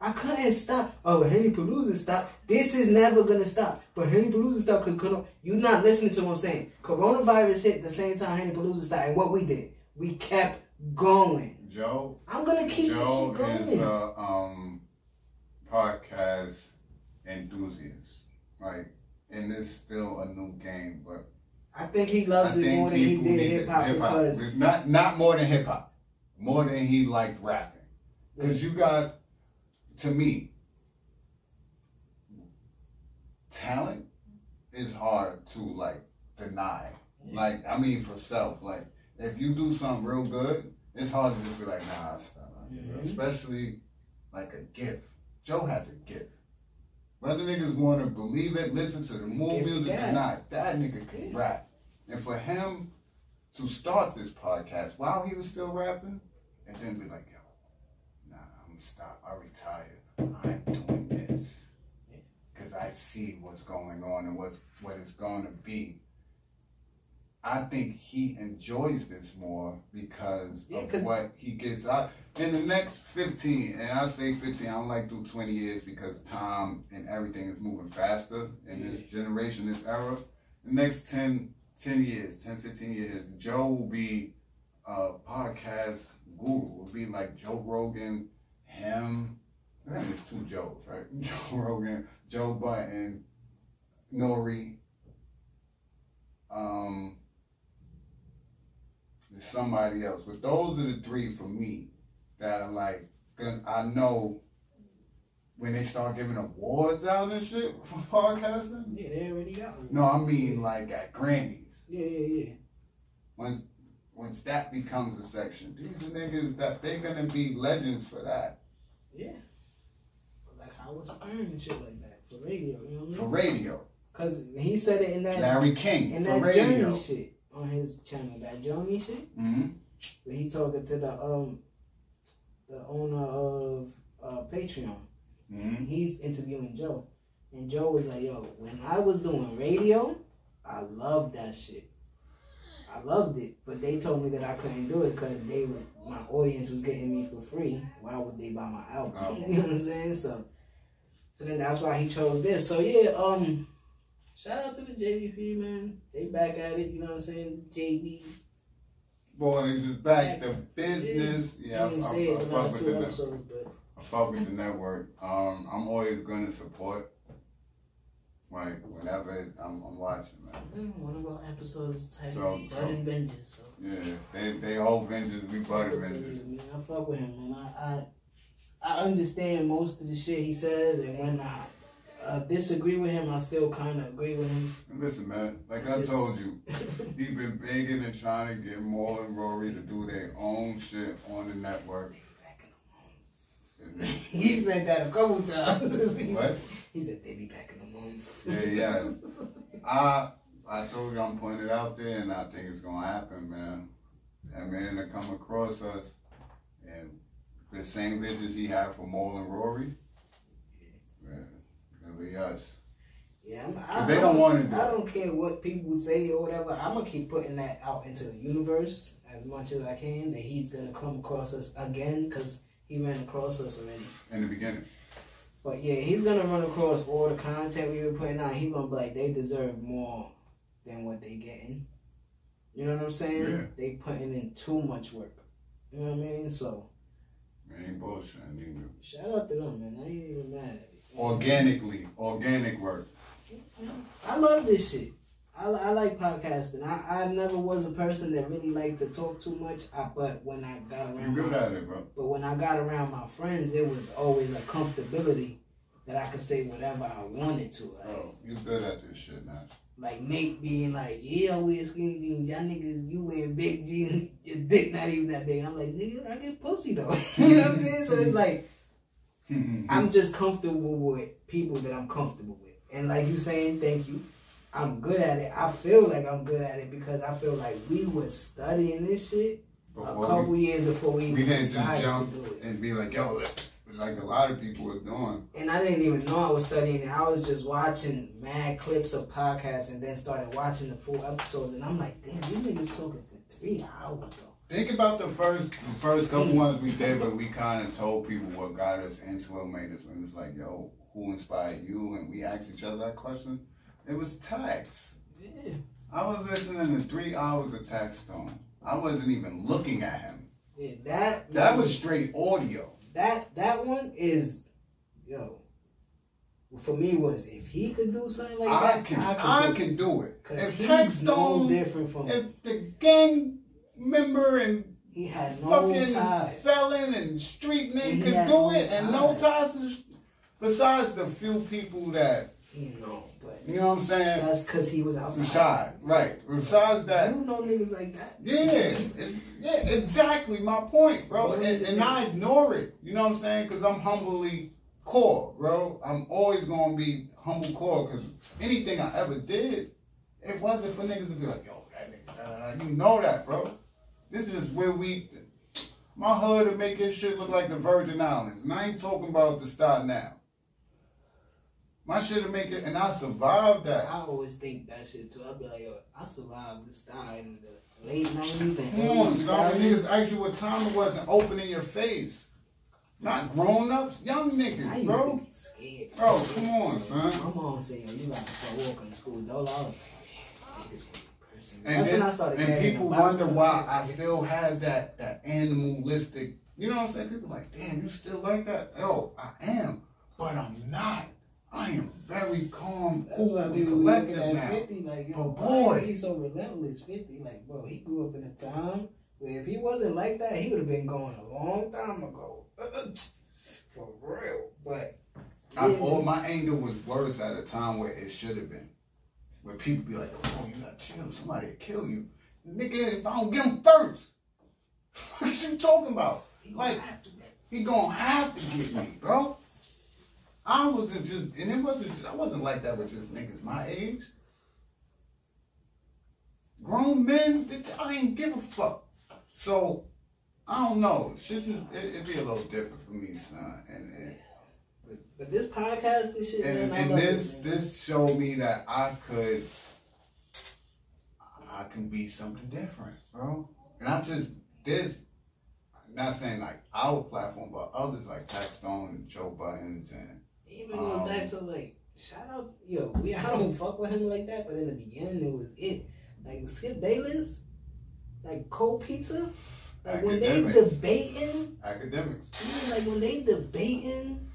I couldn't stop. Oh, Henny Palooza stopped. This is never gonna stop. But Henny Palooza stopped because you're not listening to what I'm saying. Coronavirus hit the same time Henny Palooza stopped, and what we did, we kept going. Joe, I'm gonna keep this shit going. Joe is a podcast enthusiast, right? And it's still a new game, but I think he loves it more than he did hip hop because not more than hip hop, more than he liked rapping. Because you got, to me, talent is hard to like deny. Like, I mean, for self, like if you do something real good, it's hard to just be like, nah, stop. Especially like a gift. Joe has a gift. Whether niggas want to believe it, listen to the more music or not, that nigga can rap. And for him to start this podcast while he was still rapping, and then be like, yo, nah, I'm gonna stop. I retired. I'm doing this. Because I see what's going on and what it's going to be. I think he enjoys this more because of what he gets out. In the next 15, and I say 15, I don't like to do 20 years because time and everything is moving faster in this generation, this era. The next 10 years, 10, 15 years, Joe will be a podcast guru. Will be like Joe Rogan, him. I think there's two Joes, right? Joe Rogan, Joe Budden, Nori. There's somebody else. But those are the three for me that are like, I know when they start giving awards out and shit for podcasting. Yeah, they already got one. No, I mean like at Grammys. Yeah. Once that becomes a section, these are niggas that they're gonna be legends for that. Yeah. Like Howard Stern and shit like that for radio, you know what I mean? For radio. Cause he said it in that Larry King in for that radio. Journey shit on his channel, that Journey shit. Mm-hmm. Where he talking to the owner of Patreon. Mm-hmm. He's interviewing Joe, and Joe was like, "Yo, when I was doing radio, I loved that shit. I loved it, but they told me that I couldn't do it because my audience was getting me for free. Why would they buy my album? You know what I'm saying? So then that's why he chose this. So yeah, shout out to the JVP, man. They back at it. You know what I'm saying? JB. Boys is back to business. Yeah, I fuck with the episodes, but I fuck with the network. I'm always gonna support. Like whenever I'm watching, man. One of our episodes titled Budden Vengeance. So. Yeah, they whole vengeance, we Budden vengeance. Man, I fuck with him, man. I understand most of the shit he says, and when I disagree with him, I still kind of agree with him. And listen, man, like I told you, he been begging and trying to get Maul and Rory to do their own shit on the network. He said that a couple times. What? He said they be back in a month. Yeah. I told you I'm putting it out there, and I think it's gonna happen, man. That man to come across us, and the same visions he had for Maul and Rory. Yeah, it'll be us. Yeah, because they don't want to do it. I don't care what people say or whatever. I'm gonna keep putting that out into the universe as much as I can. That he's gonna come across us again, because he ran across us already in the beginning. But yeah, he's gonna run across all the content we were putting out. He's gonna be like, they deserve more than what they getting. You know what I'm saying? Yeah. They putting in too much work. You know what I mean? So. Man, ain't bullshitting either. Shout out to them, man. I ain't even mad at it. Organic work. I love this shit. I like podcasting. I never was a person that really liked to talk too much. But when I got around, you're good at it, bro. But when I got around my friends, it was always a comfortability that I could say whatever I wanted to. Like, bro, you good at this shit, man. Like Nate being like, yeah, I wear skinny jeans. Y'all niggas, you wear big jeans. Your dick not even that big. And I'm like, nigga, I get pussy though. You know what I'm saying? So it's like, I'm just comfortable with people that I'm comfortable with. And like you saying, thank you. I'm good at it. I feel like I'm good at it because I feel like we was studying this shit a couple years before we even decided to do it. And be like, yo, like a lot of people were doing. And I didn't even know I was studying it. I was just watching mad clips of podcasts and then started watching the full episodes. And I'm like, damn, these niggas talking for 3 hours though. Think about the first couple ones we did, but we kind of told people what got us into it, made us. It was like, yo, who inspired you? And we asked each other that question. It was Tax. Yeah. I was listening to 3 hours of Tax Stone. I wasn't even looking at him. Yeah, that was straight audio. That one is, yo. For me, was if he could do something like that, I can do it. If Tax Stone, no different from if the gang member and he had no fucking ties, felon and street nigga could do it, and no ties. Besides the few people that but you know what I'm saying. That's because he was outside. Right. Besides that, you know niggas like that. Yeah, exactly my point, bro. And I ignore it. You know what I'm saying? Because I'm humbly Core, bro. I'm always gonna be humble Core because anything I ever did, it wasn't for niggas to be like, yo, that nigga, you know that, bro. This is where my hood to make this shit look like the Virgin Islands. And I ain't talking about the start now. My shit to make it, and I survived that. I always think that shit too. I'll be like, yo, I survived this style in the late 90s and come on, some niggas ask you what time it was and open in your face. Not grown-ups, young niggas, bro. I used to be scared. Bro, come on, son. My mom said, yo, you gotta start walking to school. Though I was like, niggas gonna be pressing. And that's then, when I started and people wonder why I still have that animalistic, you know what I'm saying? People like, damn, you still like that? Yo, I am, but I'm not. I am very calm, cool, and collective now. 50, like, yo, but boy, why is he so relentless? 50, like, bro, he grew up in a time where if he wasn't like that, he would have been going a long time ago. For real. But all my anger was worse at a time where it should have been. Where people be like, oh, you gotta chill, somebody will kill you. Nigga, if I don't get him first, what you talking about? He gonna have to get me, bro. I wasn't just, and it wasn't just, I wasn't like that with just niggas my age. Grown men, I didn't give a fuck. So, I don't know. Shit just, it'd be a little different for me, son. But this podcast, this shit, and this showed me that I can be something different, bro. And not saying like our platform, but others like Tax Stone and Joe Buttons and even going back to like, shout out, yo, I don't fuck with him like that, but in the beginning it was it. Like Skip Bayless, like Cold Pizza, like when they debating academics. Like when they debating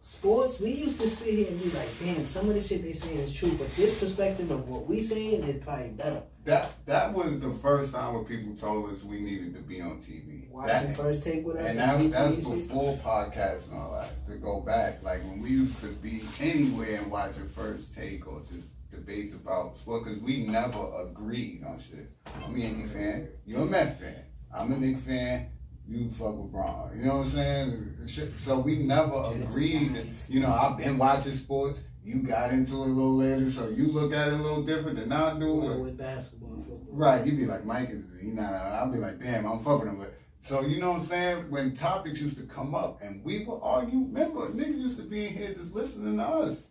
sports, we used to sit here and be like, damn, some of the shit they saying is true, but this perspective of what we saying is probably better. That was the first time where people told us we needed to be on TV. Watching First Take with us. And that's before podcasts and all that. To go back, like when we used to be anywhere and watching First Take or just debates about sport, because we never agreed on shit. I'm a Yankee fan. You're a Met fan. I'm a Knicks fan. You fuck with Braun. You know what I'm saying? So we never agreed. You know, I've been watching sports. You got into it a little later, so you look at it a little different than I do. With basketball and football. Right. You'd be like, Mike is, I'll be like, damn, I'm fucking him. But so, you know what I'm saying? When topics used to come up and we would argue, remember, niggas used to be in here just listening to us.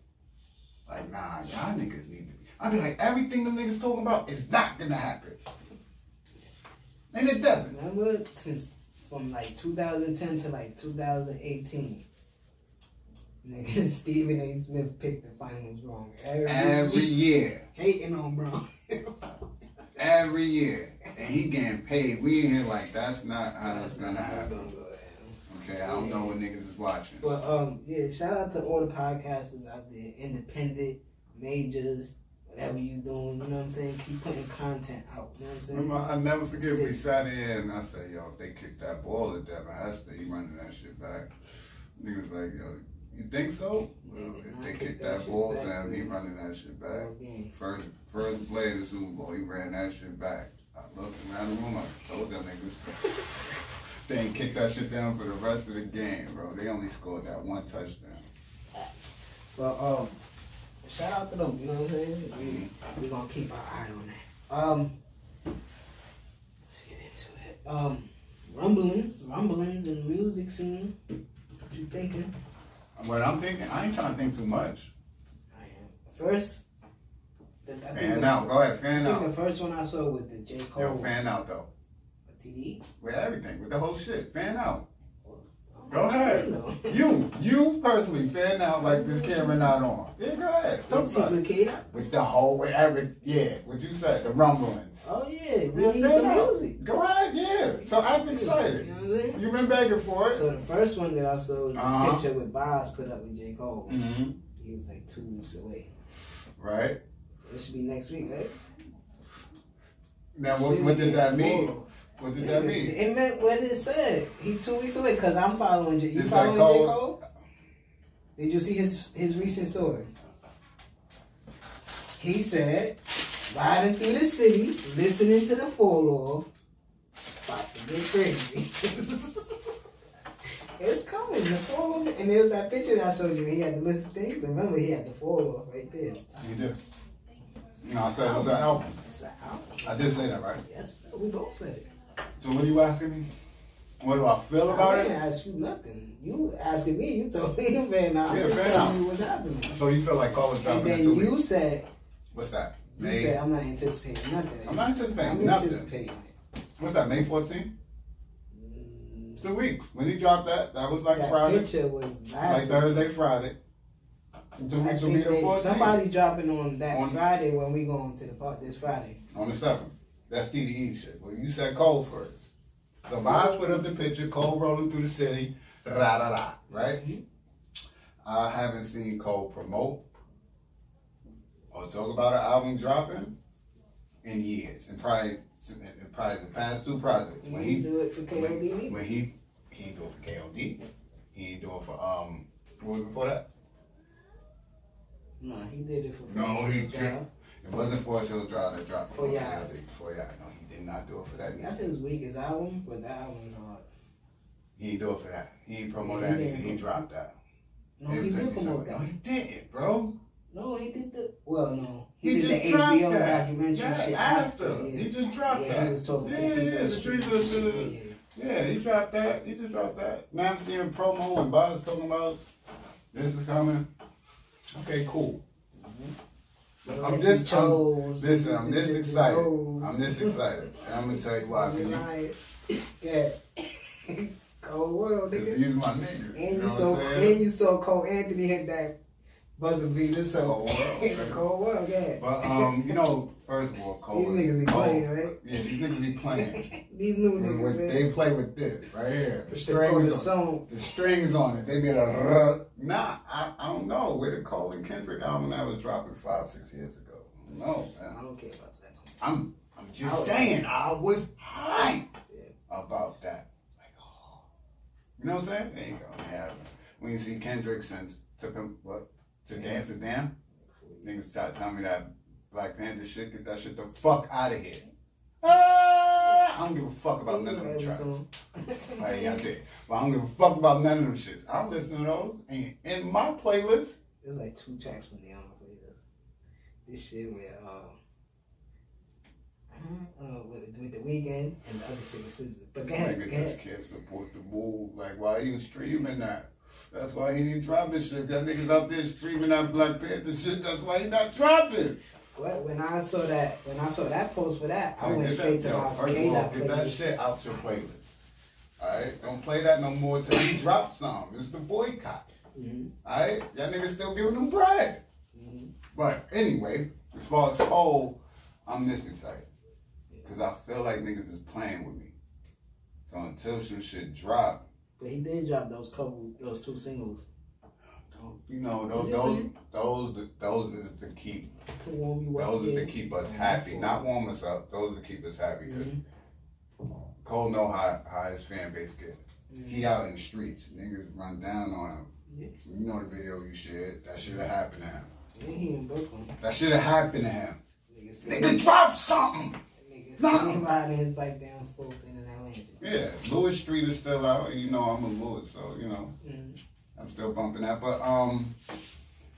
Like, nah, y'all niggas need to be. I'd be like, everything them niggas talking about is not gonna happen. And it doesn't. Remember, from like 2010 to like 2018, nigga, Stephen A. Smith picked the finals wrong every year. Hating on Braun. Every year. And he getting paid. We in here like, that's not how that's gonna happen. Okay, I don't know what niggas is watching. But yeah, shout out to all the podcasters out there, independent, majors, whatever you doing, you know what I'm saying? Keep putting content out, you know what I'm saying? Remember, I never forget we sat in and I said, yo, if they kick that ball at Devin Hester, he running that shit back. Niggas like, yo, you think so? Well, if they kick that ball, Sam, he running that shit back. First play of the Super Bowl, he ran that shit back. I looked around the room, I told them niggas, they ain't kicked that shit down for the rest of the game, bro. They only scored that one touchdown. But shout out to them, you know what I'm saying? We gonna keep our eye on that. Let's get into it. Rumblings in the music scene. What you thinking? What I'm thinking, I ain't trying to think too much. I am. First, fan out. Go ahead, fan out. I think the first one I saw was the J. Cole. Yo, fan out though. TD? With everything, with the whole shit. Fan out. Go ahead. You personally fan out like this camera not on. Yeah, go ahead. Talk about it. With the whole, whatever, yeah, what you said, the rumblings. Oh, yeah. We need some music. Go ahead, yeah. So I'm excited. You know what I mean? You've been begging for it. So the first one that I saw was the picture with Boz put up with J. Cole. He was like 2 weeks away. Right. So it should be next week, right? Now, what did that mean? What did that mean? It meant what it said. He 2 weeks away because I'm following J. You following J. Cole? Did you see his recent story? He said, riding through the city, listening to the fall off, about to get crazy. It's coming, the fall off. And there's that picture that I showed you. He had the list of things. And remember, he had the fall off right there. You did. No, I said it was an album. It's an album. I did say that, right? Yes, we both said it. So what are you asking me? What do I feel about it? I didn't ask you nothing. You asking me, you told me you fan out. Yeah, fan out. Me what's happening. So you feel like Cole is dropping and in 2 weeks? You said... What's that? You said I'm not anticipating nothing. I'm not anticipating nothing. I'm anticipating it. What's that, May 14th? 2 weeks. When he dropped that was like that Friday. That picture was last like Thursday, Friday. 2 weeks will be the 14th. Somebody's dropping on that Friday when we going to the park this Friday. On the 7th. That's TDE shit. Well, you said Cole first. So Boz put up the picture, Cole rolling through the city, right? I haven't seen Cole promote or talk about an album dropping in years. And probably the past 2 projects. When he do it for KOD? When he ain't do it for KOD. He ain't do it for, what was before that? No, he did it for No, he did. It wasn't Forest Hills Drive that dropped for KOD. No, he did not do it for that. That's his weakest album, but that album is hard. He ain't do it for that. He ain't promote that either. He dropped that. No, he did promote that. No, he didn't, bro. No, he did no. He did the HBO documentary shit after. He just dropped that. He was talking to people. The streets of yeah, he dropped that. He just dropped that. Now I'm seeing promo and Boz talking about this is coming. Okay, cool. I'm this excited. I'm this excited. And I'm gonna tell you why. Yeah. Cold world, nigga. These my niggas. And you saw Cole Anthony hit that buzzer beater, so cold world. It's a cold world, yeah. But you know, first of all, Cole. These niggas be playing, right? Yeah, these niggas be playing. These new niggas, man. They play with this right here. The strings on it. They be nah, I don't know. Where the Cole and Kendrick album that was dropping 5-6 years ago. No, man. I don't care about that. I'm just saying, I was hyped about that. Like, oh. You know what I'm saying? There you go. Yeah. When you see Kendrick since took him to Dance Is Damn, niggas try to tell me that Black Panther shit, get that shit the fuck out of here. I don't give a fuck about none of them tracks. Yeah, I did. But I don't give a fuck about none of them shits. I don't listen to those. And in my playlist, there's like 2 tracks from the album playlist. This shit with the Weeknd and the other shit with SZA. But go ahead. Nigga just can't support the move. Like, why you streaming that? That's why he ain't dropping shit. If that nigga's out there streaming that Black Panther shit, that's why he not dropping. Well, when I saw that post for that, I went straight to my K-Dot playlist. Get that shit out your playlist. Alright? Don't play that no more till he drops something. It's the boycott. Alright? Y'all niggas still giving them bread. But anyway, as far as Cole, I'm this excited. Because I feel like niggas is playing with me. So until some shit drop. But he did drop those 2 singles. You know, those is to keep keep us happy. Not warm us up. Those to keep us happy. Because Cole know how his fan base gets. He out in the streets. Niggas run down on him. You know the video you shared. That should have happened to him. He in Brooklyn. That should have happened to him. Nigga drop something. Nigga riding his bike down Fulton in Atlanta. Yeah, Lewis Street is still out. And you know I'm a Lewis, so you know I'm still bumping that. But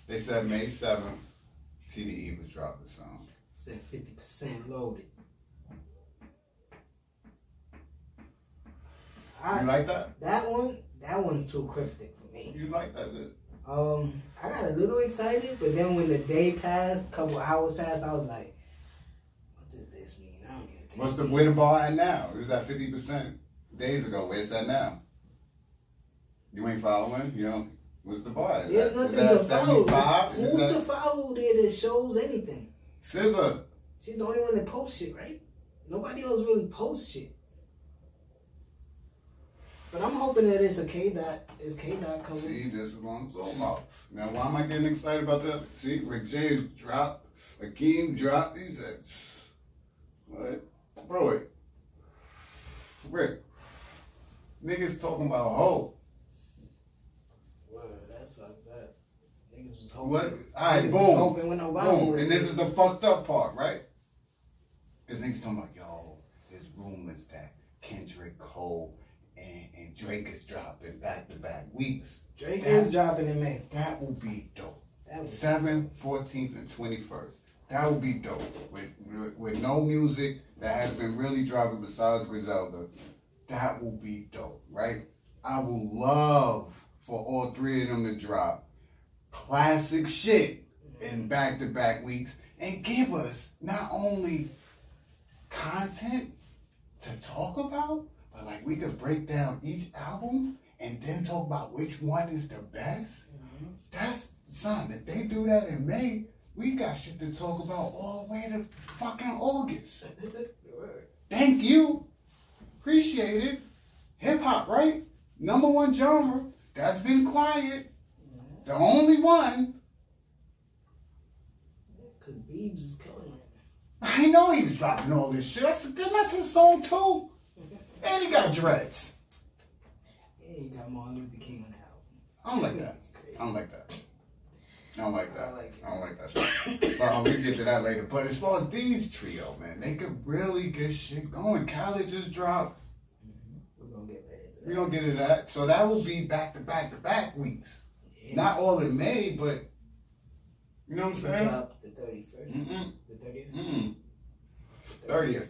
they said May 7th, TDE was dropping a song. Said 50% loaded. You like that? That one's too cryptic for me. You like that? I got a little excited, but then when the day passed, a couple hours passed, I was like, what does this mean? I don't even Where the bar at now? It was at 50% days ago. Where's that now? You ain't following? You know, what's the bar? There's nothing to follow. Who's to follow there that shows anything? SZA. She's the only one that posts shit, right? Nobody else really posts shit. But I'm hoping that it's a K-Dot. Is K-Dot coming? See, this is what I'm talking about. Now, why am I getting excited about that? See, Rick James dropped. Akeem dropped. He said, what? Bro, wait. Rick. Niggas talking about hope. Word, that's fucked up. Niggas was hoping. What? Alright, boom. Boom. And this is the fucked up part, right? Because niggas talking about, yo, there's rumors that Kendrick, Cole, and Drake is dropping back-to-back weeks. Drake is dropping in May. That will be dope. 7th, 14th, and 21st. That would be dope. With no music that has been really dropping besides Griselda. That will be dope, right? I would love for all three of them to drop classic shit in back-to-back weeks and give us not only content to talk about, but like we could break down each album and then talk about which one is the best. That's something. If they do that in May, we got shit to talk about all the way to fucking August. Thank you. Appreciate it. Hip hop, right? #1 genre. That's been quiet. The only one. Cause Biebs is killing it. I know he was dropping all this shit. That's his song too. And he got dreads. Yeah, he got Martin Luther King on the album. I don't like that. I don't like that. I don't like that. I don't like that shit. But we get to that later. But as far as these trio, man, they could really get shit going. Khaled just dropped. We're gonna get into that. We're gonna get into that. So that will be back-to-back weeks. Yeah. Not all in May, but you know what I'm saying? Drop the 31st. The 30th. 30th.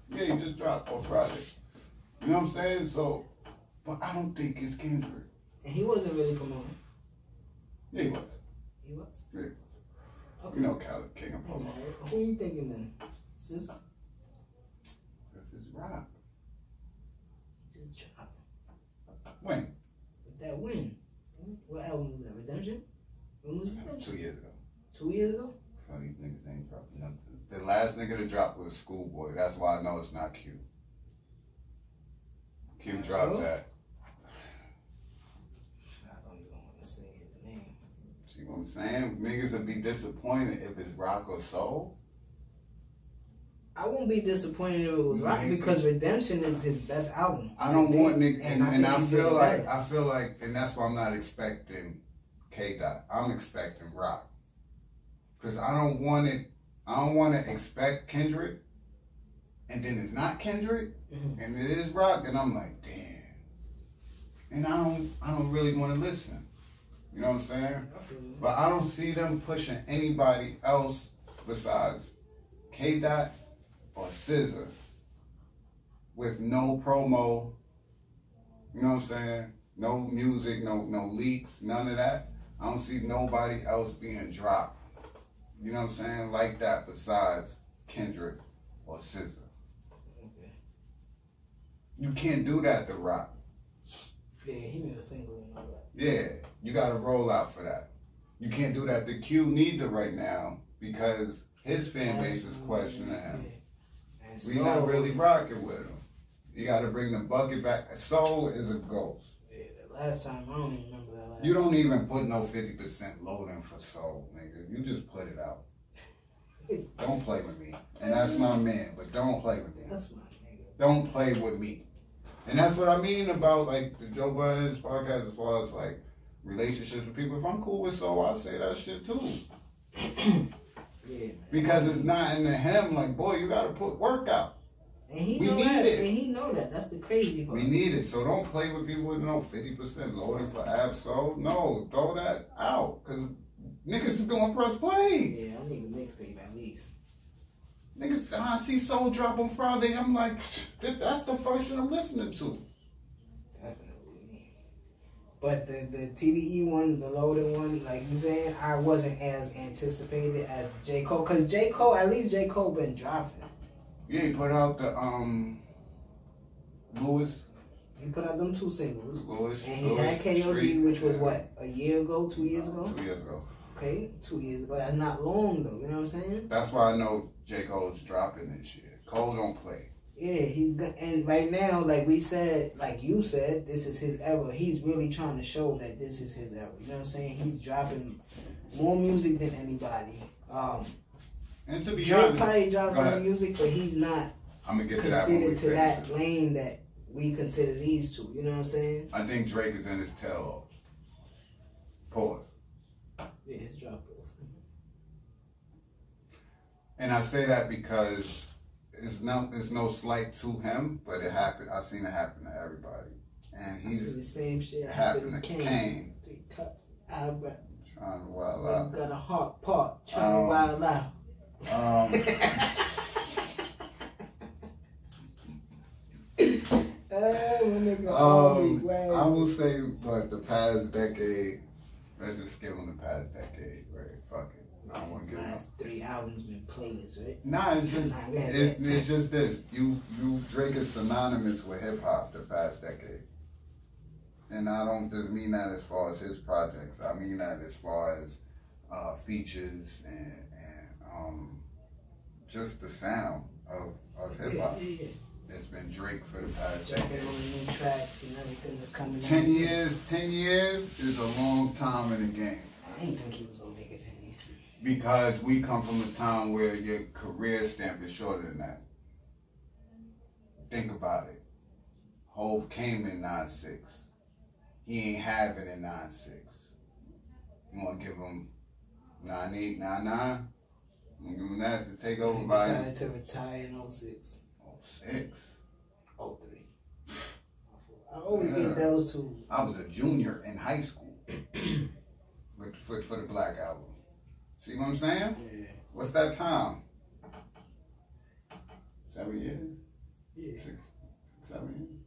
Yeah, he just dropped on Friday. You know what I'm saying? So, but I don't think it's Kendrick. And he wasn't really promoting. Yeah, he was. He was? Yeah. Okay. You know Khaled, king of promo. Who are you thinking then? SZA? If it's rock. He just dropped. When? With that win. What album was that? Redemption? When was That was 2 years ago. 2 years ago? So these niggas ain't dropping nothing. The last nigga to drop was Schoolboy. That's why I know it's not Q. Q dropped that. I don't even want to say the name. See what I'm saying? Niggas would be disappointed if it's rock or soul. I won't be disappointed if it was rock because Redemption is his best album. I don't want niggas, and I feel like, and that's why I'm not expecting K-Dot. I'm expecting rock. Because I don't want to expect Kendrick, and then it's not Kendrick, and it is rock, and I'm like, damn. And I don't really want to listen. You know what I'm saying? But I don't see them pushing anybody else besides K-Dot or SZA with no promo. You know what I'm saying? No music, no leaks, none of that. I don't see nobody else being dropped. You know what I'm saying? Like that besides Kendrick or SZA. Okay. You can't do that to rock. Yeah, he made a single and all that. Yeah, you got to roll out for that. You can't do that to Q neither right now because his fan base is questioning him. We not really rocking with him. You got to bring the bucket back. Soul is a ghost. Yeah, the last time, I don't even remember that last You don't even put no 50% loading for Soul, nigga. You just put it out. Don't play with me. And that's my man, but don't play with me. That's my nigga. Don't play with me. And that's what I mean about like the Joe Budden's podcast as far as like relationships with people. If I'm cool with Soul, I'll say that shit too. Yeah, man. Because it's not into him, like, boy, you gotta put work out. And he we know need that. it. And he know that. That's the crazy part. We need it. So don't play with people with no 50% loading for Absol. No, throw that out. Because niggas is going to press play. Yeah, I need a mixtape at least. Niggas, I see Soul drop on Friday. I'm like, that's the first shit I'm listening to. Definitely. But the TDE one, the loaded one, like you saying, I wasn't as anticipated as J. Cole. Because J. Cole, at least J. Cole been dropping. Yeah, he put out the Lewis. He put out them 2 singles. Lewis. And he had KOD, Street, which was what, a year ago, 2 years ago? 2 years ago. Okay, 2 years ago. That's not long though, you know what I'm saying? That's why I know J. Cole's dropping this year. Cole don't play. Yeah, he's good. And right now, like we said, like you said, this is his era. He's really trying to show that this is his era. You know what I'm saying? He's dropping more music than anybody. And to be Drake honest, probably drops more music, but he's not considered to that lane that we consider these two. You know what I'm saying? I think Drake is in his tail off. Pause. Yeah, his drop off. And I say that because it's no slight to him, but it happened. I've seen it happen to everybody. And he's the same shit happened to Kane. 3 cups, Albert. Trying to wild out. Got a heart part. Trying to wild out. I will say, but the past decade, let's just give him the past decade, right? Fuck it. I don't want to give him last 3 albums been playlists, right? Nah, it's just it's just this. Drake is synonymous with hip hop the past decade, and I don't just mean that as far as his projects. I mean that as far as features and just the sound of hip hop. Yeah. It's been Drake for the past decade. On the new tracks and everything that's coming 10 years is a long time in the game. I didn't think he was gonna make it 10 years. Because we come from a time where your career stamp is shorter than that. Think about it. Hov came in 9-6. He ain't have it in 9-6. You wanna give him 9-8, 9-9? You give him that to take over by him? He decided to retire in 06. 06? 03. I always get those two. I was a junior in high school for the Black Album. See what I'm saying? Yeah. What's that time? 7 years? Yeah. 6, 7 years?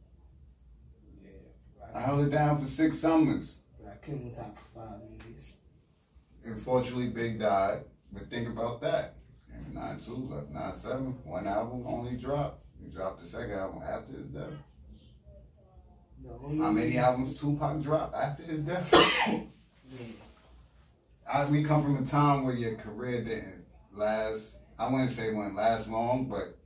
Yeah. I held it down for 6 summers. Rakim was out for 5 years. Unfortunately, Big died. But think about that. In 9-2, left 9-7, 1 album only dropped. He dropped the second album after his death. How many albums Tupac dropped after his death? We come from a time where your career didn't last. I wouldn't say it wouldn't last long, but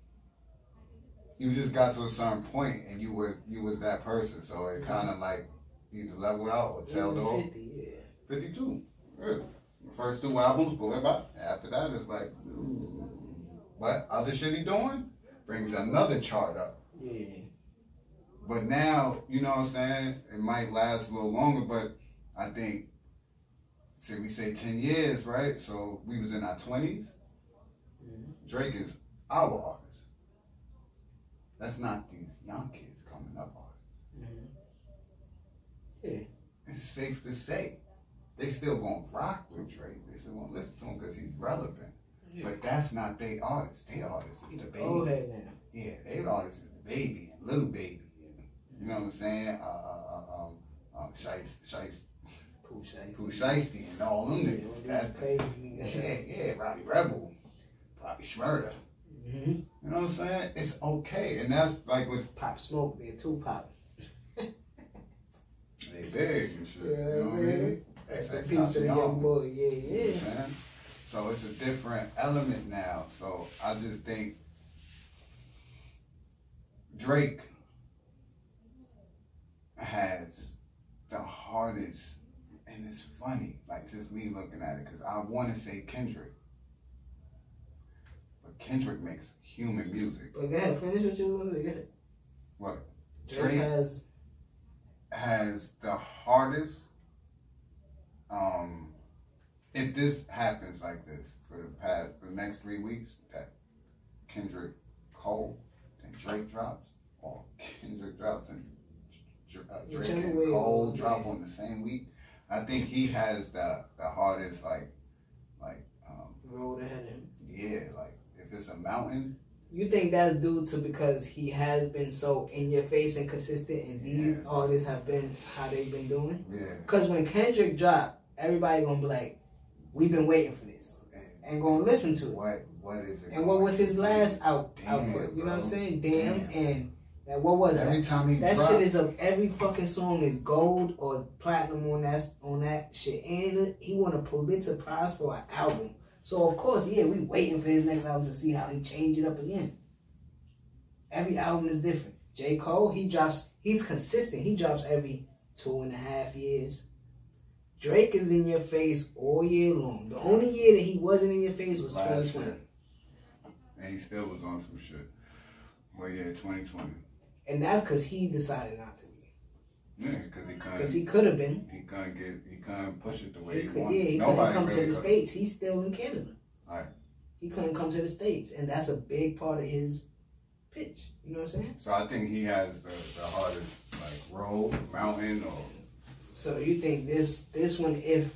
you just got to a certain point and you was that person. So it kind of like either leveled out or tailed off. 50, yeah. 52. Really. The first 2 albums, boy, but after that it's like, but other shit he doing brings another chart up. Yeah. But now, you know what I'm saying, it might last a little longer, but I think, say we say 10 years, right? So we was in our 20s. Drake is our artist. That's not these young kids coming up artists. Yeah. It's safe to say. They still gonna rock with Drake. They still gonna listen to him because he's relevant. Yeah. But that's not their artist. Their artist is the baby. Oh, hey, man. Yeah, their artist is the baby and little baby. You know what I'm saying? Pooh Shiesty and all them niggas. That's crazy. Yeah, Robbie Rebel, Bobby Schmurda. You know what I'm saying? It's okay, and that's like with Pop Smoke, they're Tupac. They big and shit. You know what I mean? That's a piece of the young boy. Yeah. Man. So it's a different element now. So I just think Drake has the hardest, and it's funny, like just me looking at it, because I want to say Kendrick, but Kendrick makes human music. But go ahead, finish what you were going to say. Go ahead. What? Drake has the hardest. If this happens like this for the next 3 weeks, that Kendrick Cole and Drake drops, or Kendrick drops and Drake and Cole drop on the same week, I think he has the hardest road ahead of him. Yeah, like if it's a mountain. You think that's due to because he has been so in your face and consistent, and these artists have been how they've been doing? Yeah. Because when Kendrick dropped, everybody gonna be like, we've been waiting for this. and gonna listen to it. What is it? And what was his last output? Bro. You know what I'm saying? Damn. And what was it? Every time he that dropped, shit is every fucking song is gold or platinum on that shit. And he won a Pulitzer Prize for an album. So of course, yeah, we waiting for his next album to see how he change it up again. Every album is different. J. Cole, he's consistent. He drops every 2.5 years. Drake is in your face all year long. The only year that he wasn't in your face was 2020. And he still was on some shit. Well, yeah, 2020. And that's because he decided not to be. Yeah, because he couldn't. Because he could have been. He couldn't push it the way he wanted. Yeah, he couldn't come to the States. He's still in Canada. Right. He couldn't come to the States. And that's a big part of his pitch. You know what I'm saying? So I think he has the hardest, like, road, mountain, or... So you think this one, if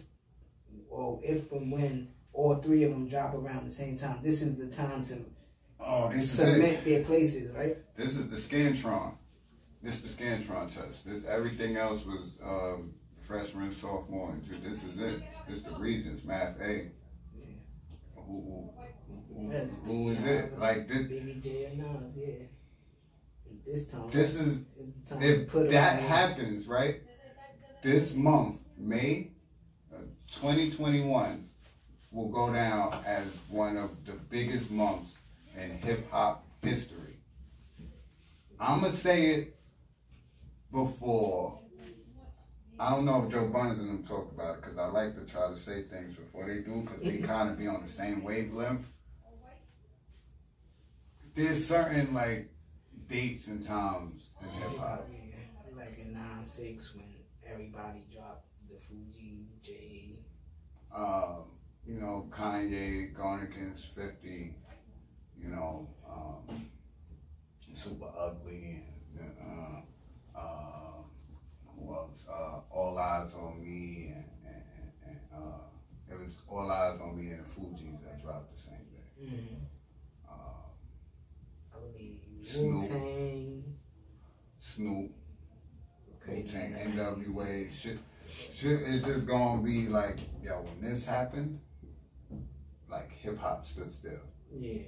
and when all three of them drop around the same time, this is the time to cement their places, right? This is the Scantron. This is the Scantron test. Everything else was freshman, sophomore, and this is it. This is the Regents, Math A. Yeah. Who is it? Like this? Biggie J and Nas, yeah. And this time. This is the time if that happens, right? This month, May 2021, will go down as one of the biggest months in hip-hop history. I'm going to say it before. I don't know if Joe Budden and them talk about it, because I like to try to say things before they do, because they kind of be on the same wavelength. There's certain, like, dates and times in hip-hop. Like in 9-6 when everybody dropped the Fugees, Jay. You know, Kanye, Garnicus, 50, you know, Super Ugly, and who else? All Eyes on Me, and it was All Eyes on Me and the Fugees that dropped the same day. Mm-hmm. I believe Snoop. Wu-Tang, NWA, shit is just gonna be like, yo, when this happened, like hip hop stood still. Yeah.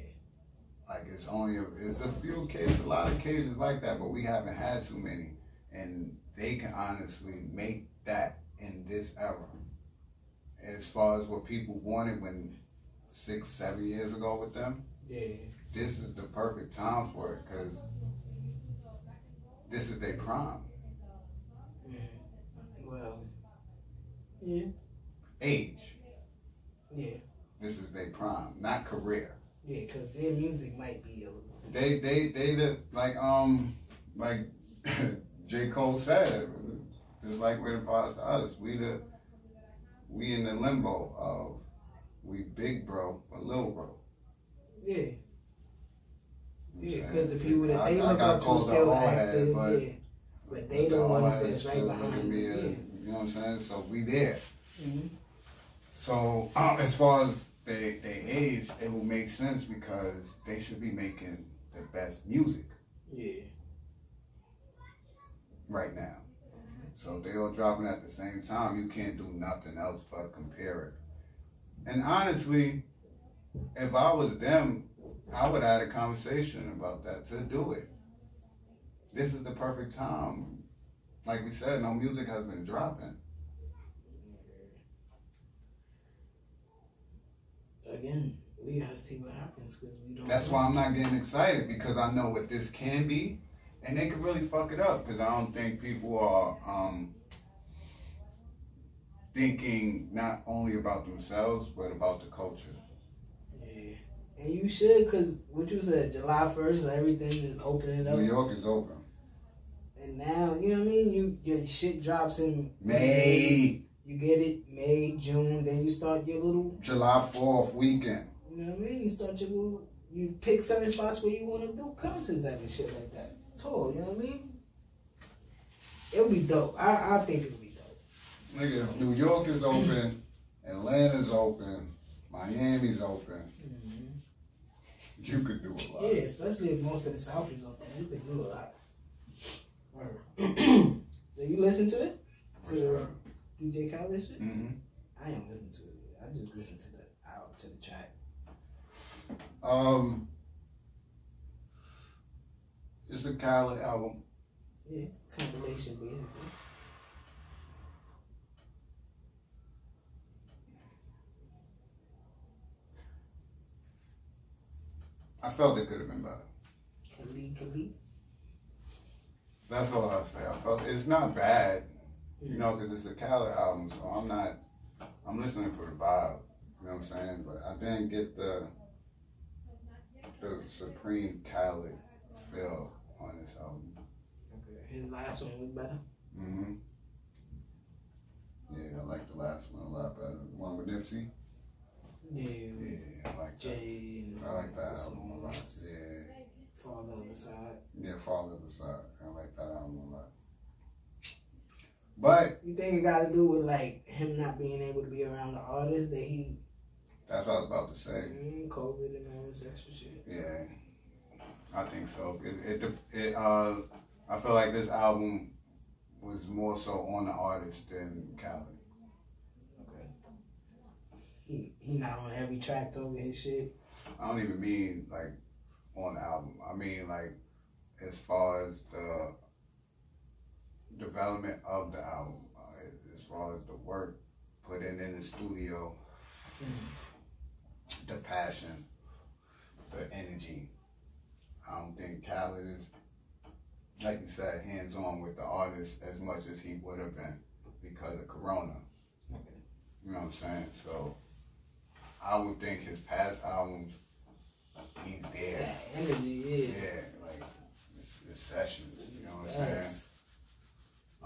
Like it's a few cases, a lot of cases like that, but we haven't had too many. And they can honestly make that in this era. And as far as what people wanted when 6-7 years ago with them, yeah, this is the perfect time for it, because this is their prime. Well, yeah. Age. Yeah. This is their prime, not career. Yeah, because their music might be a little... They like J. Cole said, just like we're the parts to us, we in the limbo of we big bro, but little bro. Yeah. Yeah, because the people that they look up to still active, yeah. But they the ones that's right behind me. Yeah. You know what I'm saying? So we there. Mm-hmm. So as far as they age, it will make sense because they should be making the best music. Yeah. Right now. So they all dropping at the same time. You can't do nothing else but compare it. And honestly, if I was them, I would have had a conversation about that to do it. This is the perfect time. Like we said, no music has been dropping. Again, we gotta see what happens because we don't. That's why I'm not getting excited, because I know what this can be, and they could really fuck it up. Because I don't think people are thinking not only about themselves but about the culture. Yeah, and you should, because what you said, July 1st, everything is opening up. New York is open. And now, you know what I mean? Your shit drops in May. You get it May, June, then you start your little... July 4th weekend. You know what I mean? You start your little... You pick certain spots where you want to do concerts at and shit like that. Tour, you know what I mean? It'll be dope. I think it'll be dope. Nigga, if New York is open, Atlanta's open, Miami's open, you could do a lot. Yeah, especially if most of the South is open. You could do a lot. Do you listen to it? To DJ Khaled shit? Mm-hmm. I ain't listen to it. I just listened to the track. It's a Khaled album. Yeah, compilation basically. I felt it could have been better. Khalid. That's all I say. I felt it's not bad, you know, because it's a Khaled album, so I'm listening for the vibe, you know what I'm saying? But I didn't get the supreme Khaled feel on this album. Okay. His last one was better? Mm-hmm. Yeah, I like the last one a lot better. The one with Nipsey? Yeah, I like Jay that. I like that album a lot. Yeah. Fall on the Side. Yeah, Fall on the Side. I like that album a lot. But you think it got to do with like him not being able to be around the artists that he? That's what I was about to say. COVID and all this extra shit. Yeah, I think so. I feel like this album was more so on the artist than Khaled. He not on every track over his shit. I don't even mean like on the album. I mean like as far as the development of the album, as far as the work put in the studio, the passion, the energy. I don't think Khaled is, like you said, hands-on with the artist as much as he would have been because of Corona. Okay. You know what I'm saying? So I would think his past albums, he's there. Yeah, energy, yeah. Yeah, like his sessions, you know what I'm saying?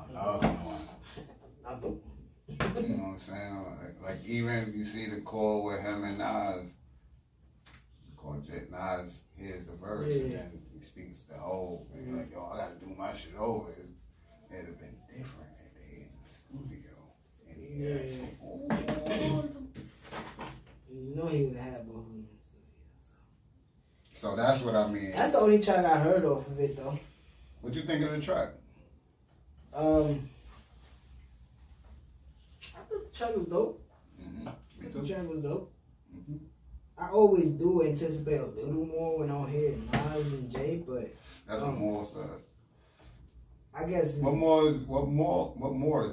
Another one. You know what I'm saying? Like even if you see the call with him and Nas, Nas hears the verse and then he speaks the whole, and you're like, yo, I gotta do my shit over. It'd have been different if they in the studio. And he you know he would have had both of them in the studio. So that's what I mean. That's the only track I heard off of it though. What you think of the track? I thought the track was dope. Me too. The track was dope. I always do anticipate a little more when I hear Nas and Jay, but that's what more said. I guess what more is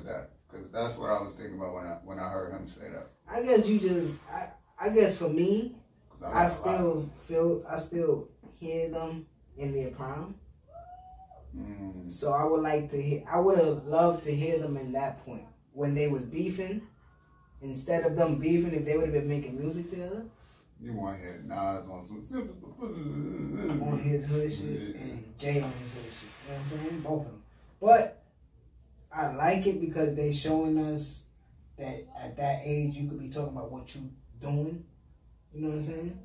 that? Because that's what I was thinking about when I heard him say that. I guess you just I guess for me, I still hear them in their prime. So I would like to hear. I would have loved to hear them in that point when they was beefing. Instead of them beefing, if they would have been making music together. You want to hear Nas on some on his hood shit and Jay on his hood shit. You know what I'm saying? Both of them. But I like it because they showing us that at that age you could be talking about what you doing. You know what I'm saying?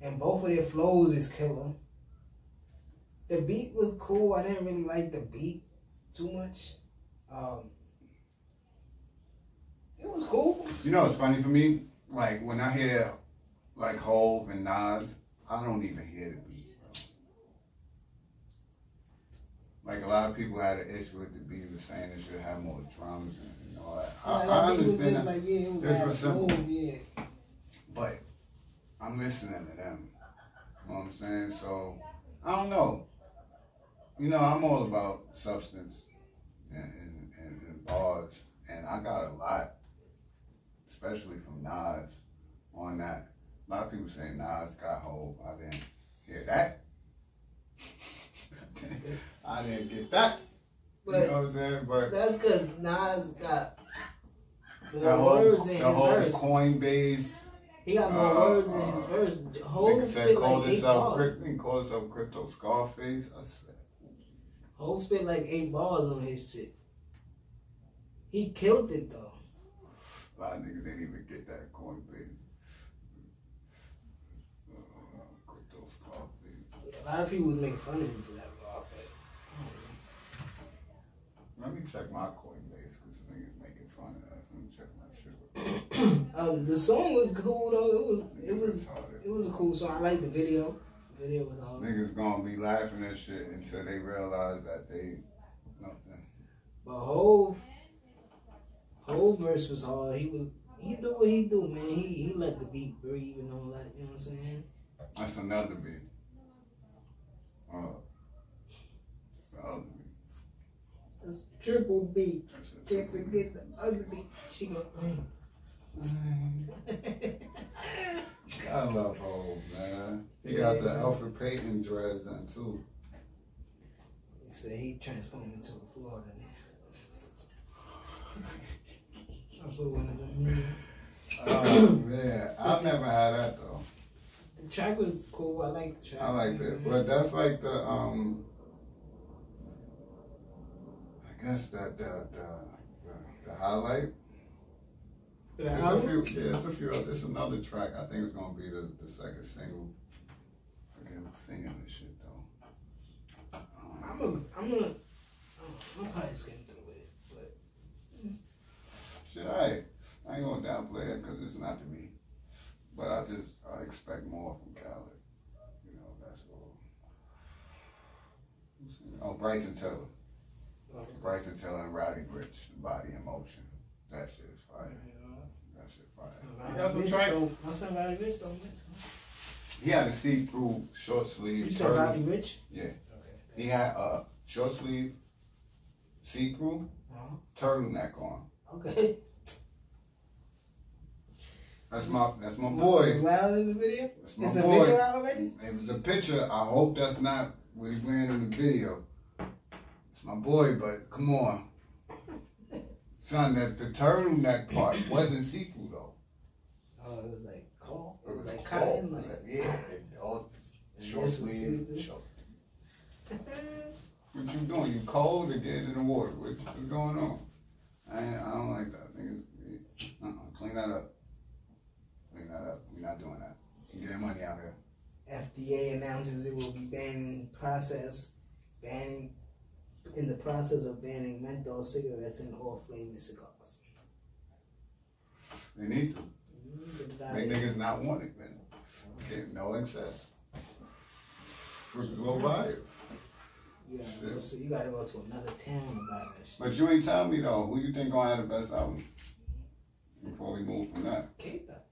And both of their flows is killer. The beat was cool. I didn't really like the beat too much. It was cool. You know, it's funny for me. Like when I hear like Hov and Nas, I don't even hear the beat, bro. Like a lot of people had an issue with the beat, was saying it should have more drums and all that. I understand that. Like, yeah, it was simple. Yeah. But I'm listening to them. You know what I'm saying? So I don't know. You know, I'm all about substance and bars, and I got a lot. Especially from Nas on that. A lot of people say Nas got Hov. I didn't hear that. I didn't get that. But you know what I'm saying? But that's because Nas got more words in his verse. Coinbase. He got more words in his verse. Hov spit like 8 bars. He called himself Crypto Scarface. I said, Hov spit like 8 bars on his shit. He killed it though. A lot of niggas didn't even get that Coinbase. Crypto Scarface. Yeah, a lot of people was making fun of him for that, bro. Let me check my Coinbase because niggas making fun of that. Let me check my shit. The song was cool though. It was a cool song. I like the video. The video was hard. Niggas gonna be laughing at shit until they realize that they nothing. But Hov verse was hard. He do what he do, man. He let the beat breathe and all that. You know what I'm saying? That's another beat. That's the other beat. That's triple beat. Can't forget the other beat. She go. I love Hov, man. He got the Alfred Payton dreads on too. He said he transformed into a Florida nigga. Also one of them memes. Oh man, I've never had that though. The track was cool. I like the track. I like that, but that's like the I guess that the highlight. There's a few. Yeah, it's a few. There's another track. I think it's gonna be the second single. Forget singing this shit though. I'm probably skim through it, but shit, I ain't gonna downplay it because it's not to me. But I expect more from Khaled. You know, that's all. Oh, Bryson Tiller. Bryson Tiller and Roddy Ricch, Body in Motion. That shit is fire. That shit fire. He got some tracks. My son Roddy Ricch don't mix. He had a see-through short sleeve. You said Roddy Ricch? Yeah. Okay. He had a short sleeve, see-through, turtleneck on. Okay. That's my boy. Was it loud in the video? That's my Is boy. the video out already? It was a picture. I hope that's not what he wearing in the video. It's my boy, but come on. Son, the turtleneck part wasn't see-through though. Oh, it was like cold. It was like cotton. Like, yeah, all short sleeve. What you doing? You cold or getting in the water? What's going on? I don't like that. Niggas, clean that up. Clean that up. We're not doing that. You getting money out here. FDA announces it will be in the process of banning menthol cigarettes and all flavored cigars. They need to. Make niggas not want it, man. Okay, no excess. First go buy it. You gotta go to another town to buy that shit. But you ain't telling me though, who you think gonna have the best album? Before we move from that. K-Dot.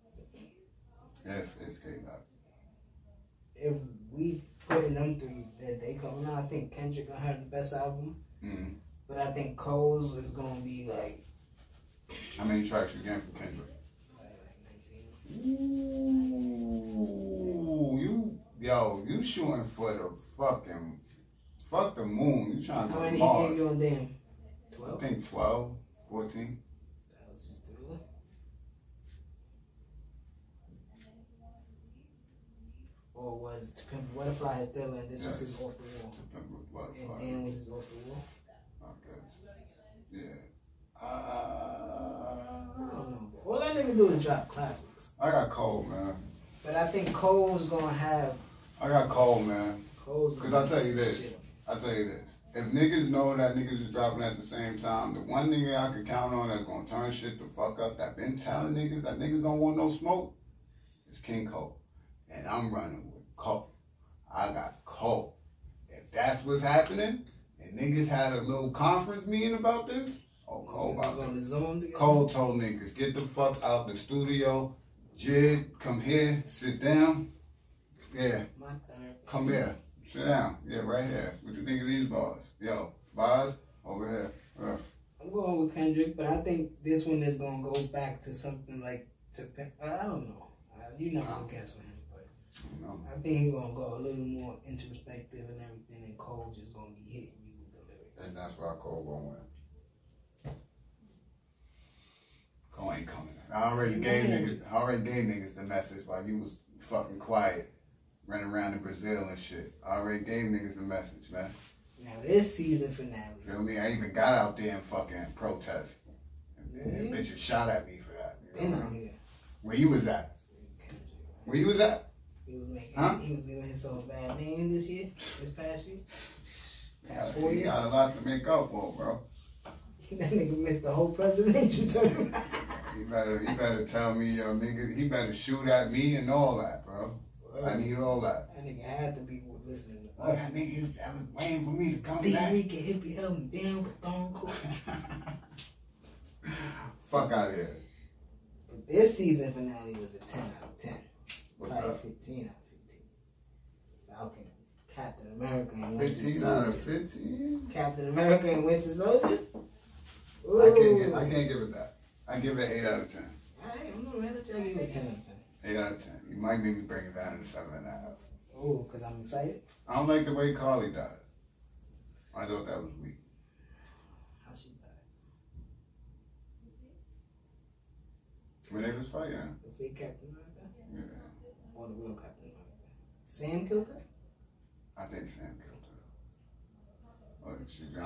If it's K-Dot. If we put in them three that they coming out, I think Kendrick gonna have the best album. Mm-hmm. But I think Cole's is gonna be like. How many tracks you getting from Kendrick? Like 19. Ooh, you shooting for the fucking. Fuck the moon. You trying to go to Mars. How many you on damn? 12? I think 12, 14. That was just doing. Or was To Pimp a Butterfly is still and this was his Off the Wall? To Pimp a Butterfly. And then was his Off the Wall? Okay. Yeah. I don't know. All that nigga do is drop classics. I got Cole, man. But I think Cole's gonna have. I got Cole, man. Because I'll tell you this. If niggas know that niggas is dropping at the same time, the one nigga I could count on that's gonna turn shit the fuck up, that been telling niggas that niggas don't want no smoke, is King Cole. And I'm running with Cole. I got Cole. If that's what's happening, and niggas had a little conference meeting about this, Cole Cole told niggas, get the fuck out the studio. Jid, come here, sit down. Yeah, come here. Sit down. Yeah, right here. What you think of these bars? Yo, bars over here. I'm going with Kendrick, but I think this one is going to go back to something like I don't know. You're not going to guess with him, but I think he's going to go a little more introspective and everything, and Cole just going to be hitting you with the lyrics. And that's why Cole going to win. Cole ain't coming. I already gave niggas the message while you was fucking quiet. Running around in Brazil and shit. I already gave niggas the message, man. Now this season finale. Feel me? I even got out there and fucking protest. And bitches shot at me for that. You know? Where you was at? Where you was at? He was giving himself a bad name this past year. Past 4 years. He got a lot to make up for, bro. That nigga missed the whole presidential term. You better tell me, yo, nigga, he better shoot at me and all that, bro. I need all that. That nigga had to be listening to that nigga was waiting for me to come back. Hippie held me down, but don't cool. Fuck out of here. But this season finale was a 10 out of 10. What's Probably that? 15 out of 15. Falcon, Captain America, and 15 out of 15? Captain America and Winter Soldier? I can't give it that. I give it 8 out of 10. Alright, I'm not mad at you. I give it 10 out of 10. 8 out of 10. You might make me bring it down to 7.5. Oh, because I'm excited? I don't like the way Carly died. I thought that was weak. How she died? When they was fighting. The fake Captain America? Yeah. Or the real Captain America? Sam killed her? I think Sam killed her.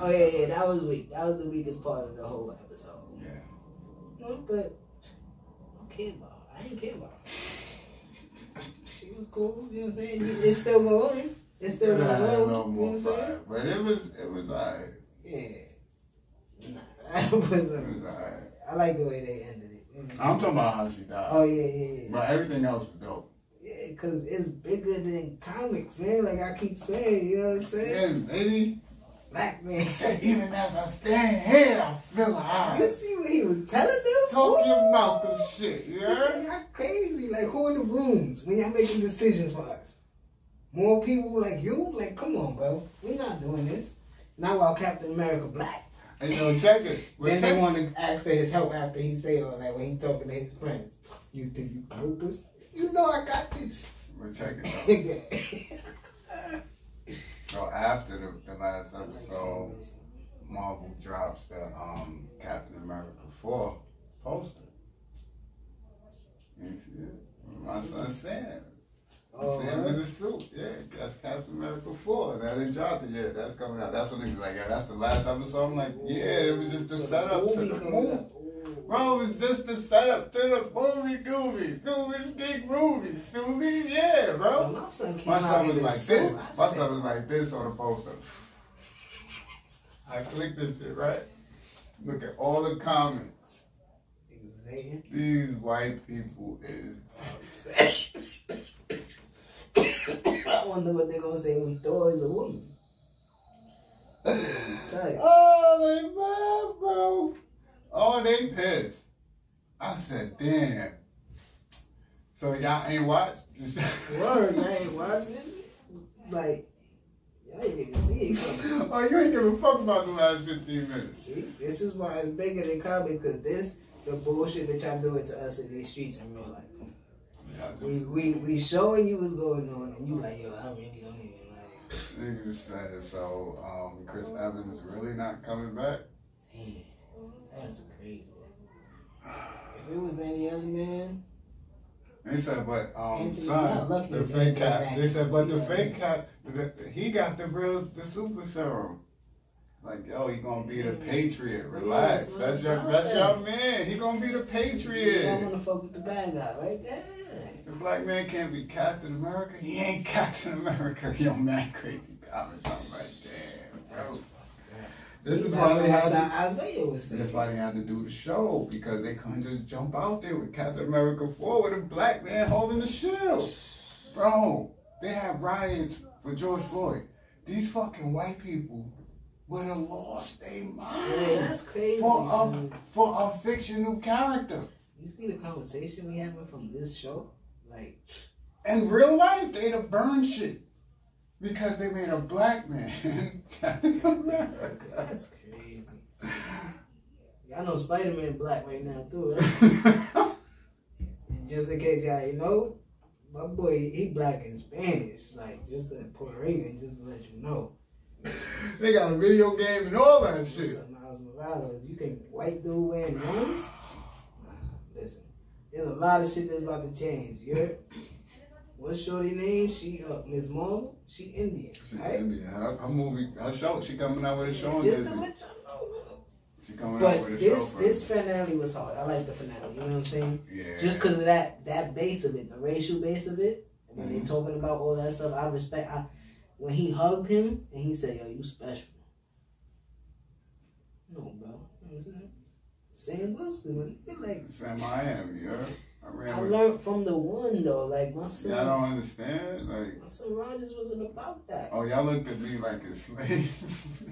Oh, yeah, that was weak. That was the weakest part of the whole episode. Yeah. No, but I don't care about her. I ain't care about her. She was cool, you know what I'm saying? It's still going. It's still going. No You know more what I'm saying? fire. But it was alright. Yeah. Nah, that was alright. I like the way they ended it. You know I'm talking about how she died. Oh, yeah. But everything else was dope. Yeah, because it's bigger than comics, man. Like I keep saying, you know what I'm saying? Yeah, baby. Black man. Even as I stand here, I feel high. You see what he was telling them? Talk your mouth and shit, He yeah? said, y'all crazy. Like, who in the rooms when y'all making decisions for us? More people like you? Like, come on, bro. We not doing this. Not while Captain America black. And you know, check it. Then they want to ask for his help after he say all that when he talking to his friends. You think you can help us? You know I got this. But check it out. So after the last episode, Marvel drops the Captain America 4 poster. You see it? My son Sam. Sam in the suit. Yeah, that's Captain America 4. That ain't dropped it yet. That's coming out. That's what niggas like, yeah, that's the last episode. I'm like, yeah, it was just the setup to the movie. Bro, it was just the setup to the movie, Scooby Skeek movie, Scooby, yeah, bro. My son was like this. My son was like this on the poster. I clicked this shit, right? Look at all the comments. These white people is... I wonder what they're going to say when Thor is a woman. Oh, they mad, bro. Oh, they pissed. I said, damn. So y'all ain't watched this? Word, y'all ain't watched this? Like, y'all ain't even see it coming. Oh, you ain't give a fuck about the last 15 minutes. See, this is why it's bigger than comics, because this, the bullshit that y'all doing to us in these streets in real life. Yeah, we showing you what's going on, and you like, yo, I really don't even like. Niggas said, so Chris Evans really not coming back? Damn. That's crazy. If it was any other man, they said, but Anthony, son, the fake cap. They said, but the fake cap, he got the super serum. Like, yo, he gonna be the Patriot. Relax. Yeah, that's your man. He gonna be the Patriot. I wanna fuck with the bad guy, right there. The black man can't be Captain America. He ain't Captain America. Yo, man, crazy comments. I'm like, damn, bro. This is why they had to, Isaiah was saying. that's why they had to do the show, because they couldn't just jump out there with Captain America 4 with a black man holding the shield. Bro, they had riots for George Floyd. These fucking white people would have lost their mind. Yeah, that's crazy. For a fictional character. You see the conversation we having from this show? Like, in real life, they'd have burned shit. Because they made a black man. That's crazy. Y'all know Spider-Man black right now too, right? Just in case y'all ain't know, my boy, he black in Spanish. Like, just in Puerto Rican, just to let you know. They got a video game and all that shit. Miles Morales, you think white dude wearing guns? Nah, listen. There's a lot of shit that's about to change, you heard? What's shorty name? She Ms. Marvel. She Indian. She right? Indian. Her movie, her show. She coming out with a show on Just Disney. to let y'all know, man. She coming out with a show. This finale was hard. I like the finale. You know what I'm saying? Yeah. Just because of that base of it, the racial base of it. When they talking about all that stuff, I respect. When he hugged him and he said, "Yo, you special." No, bro. You know what I'm saying? Sam Wilson, like Sam Miami, yeah. I learned from the one though, like my son. Y'all don't understand, like my son Rogers wasn't about that. Oh, y'all looked at me like a slave.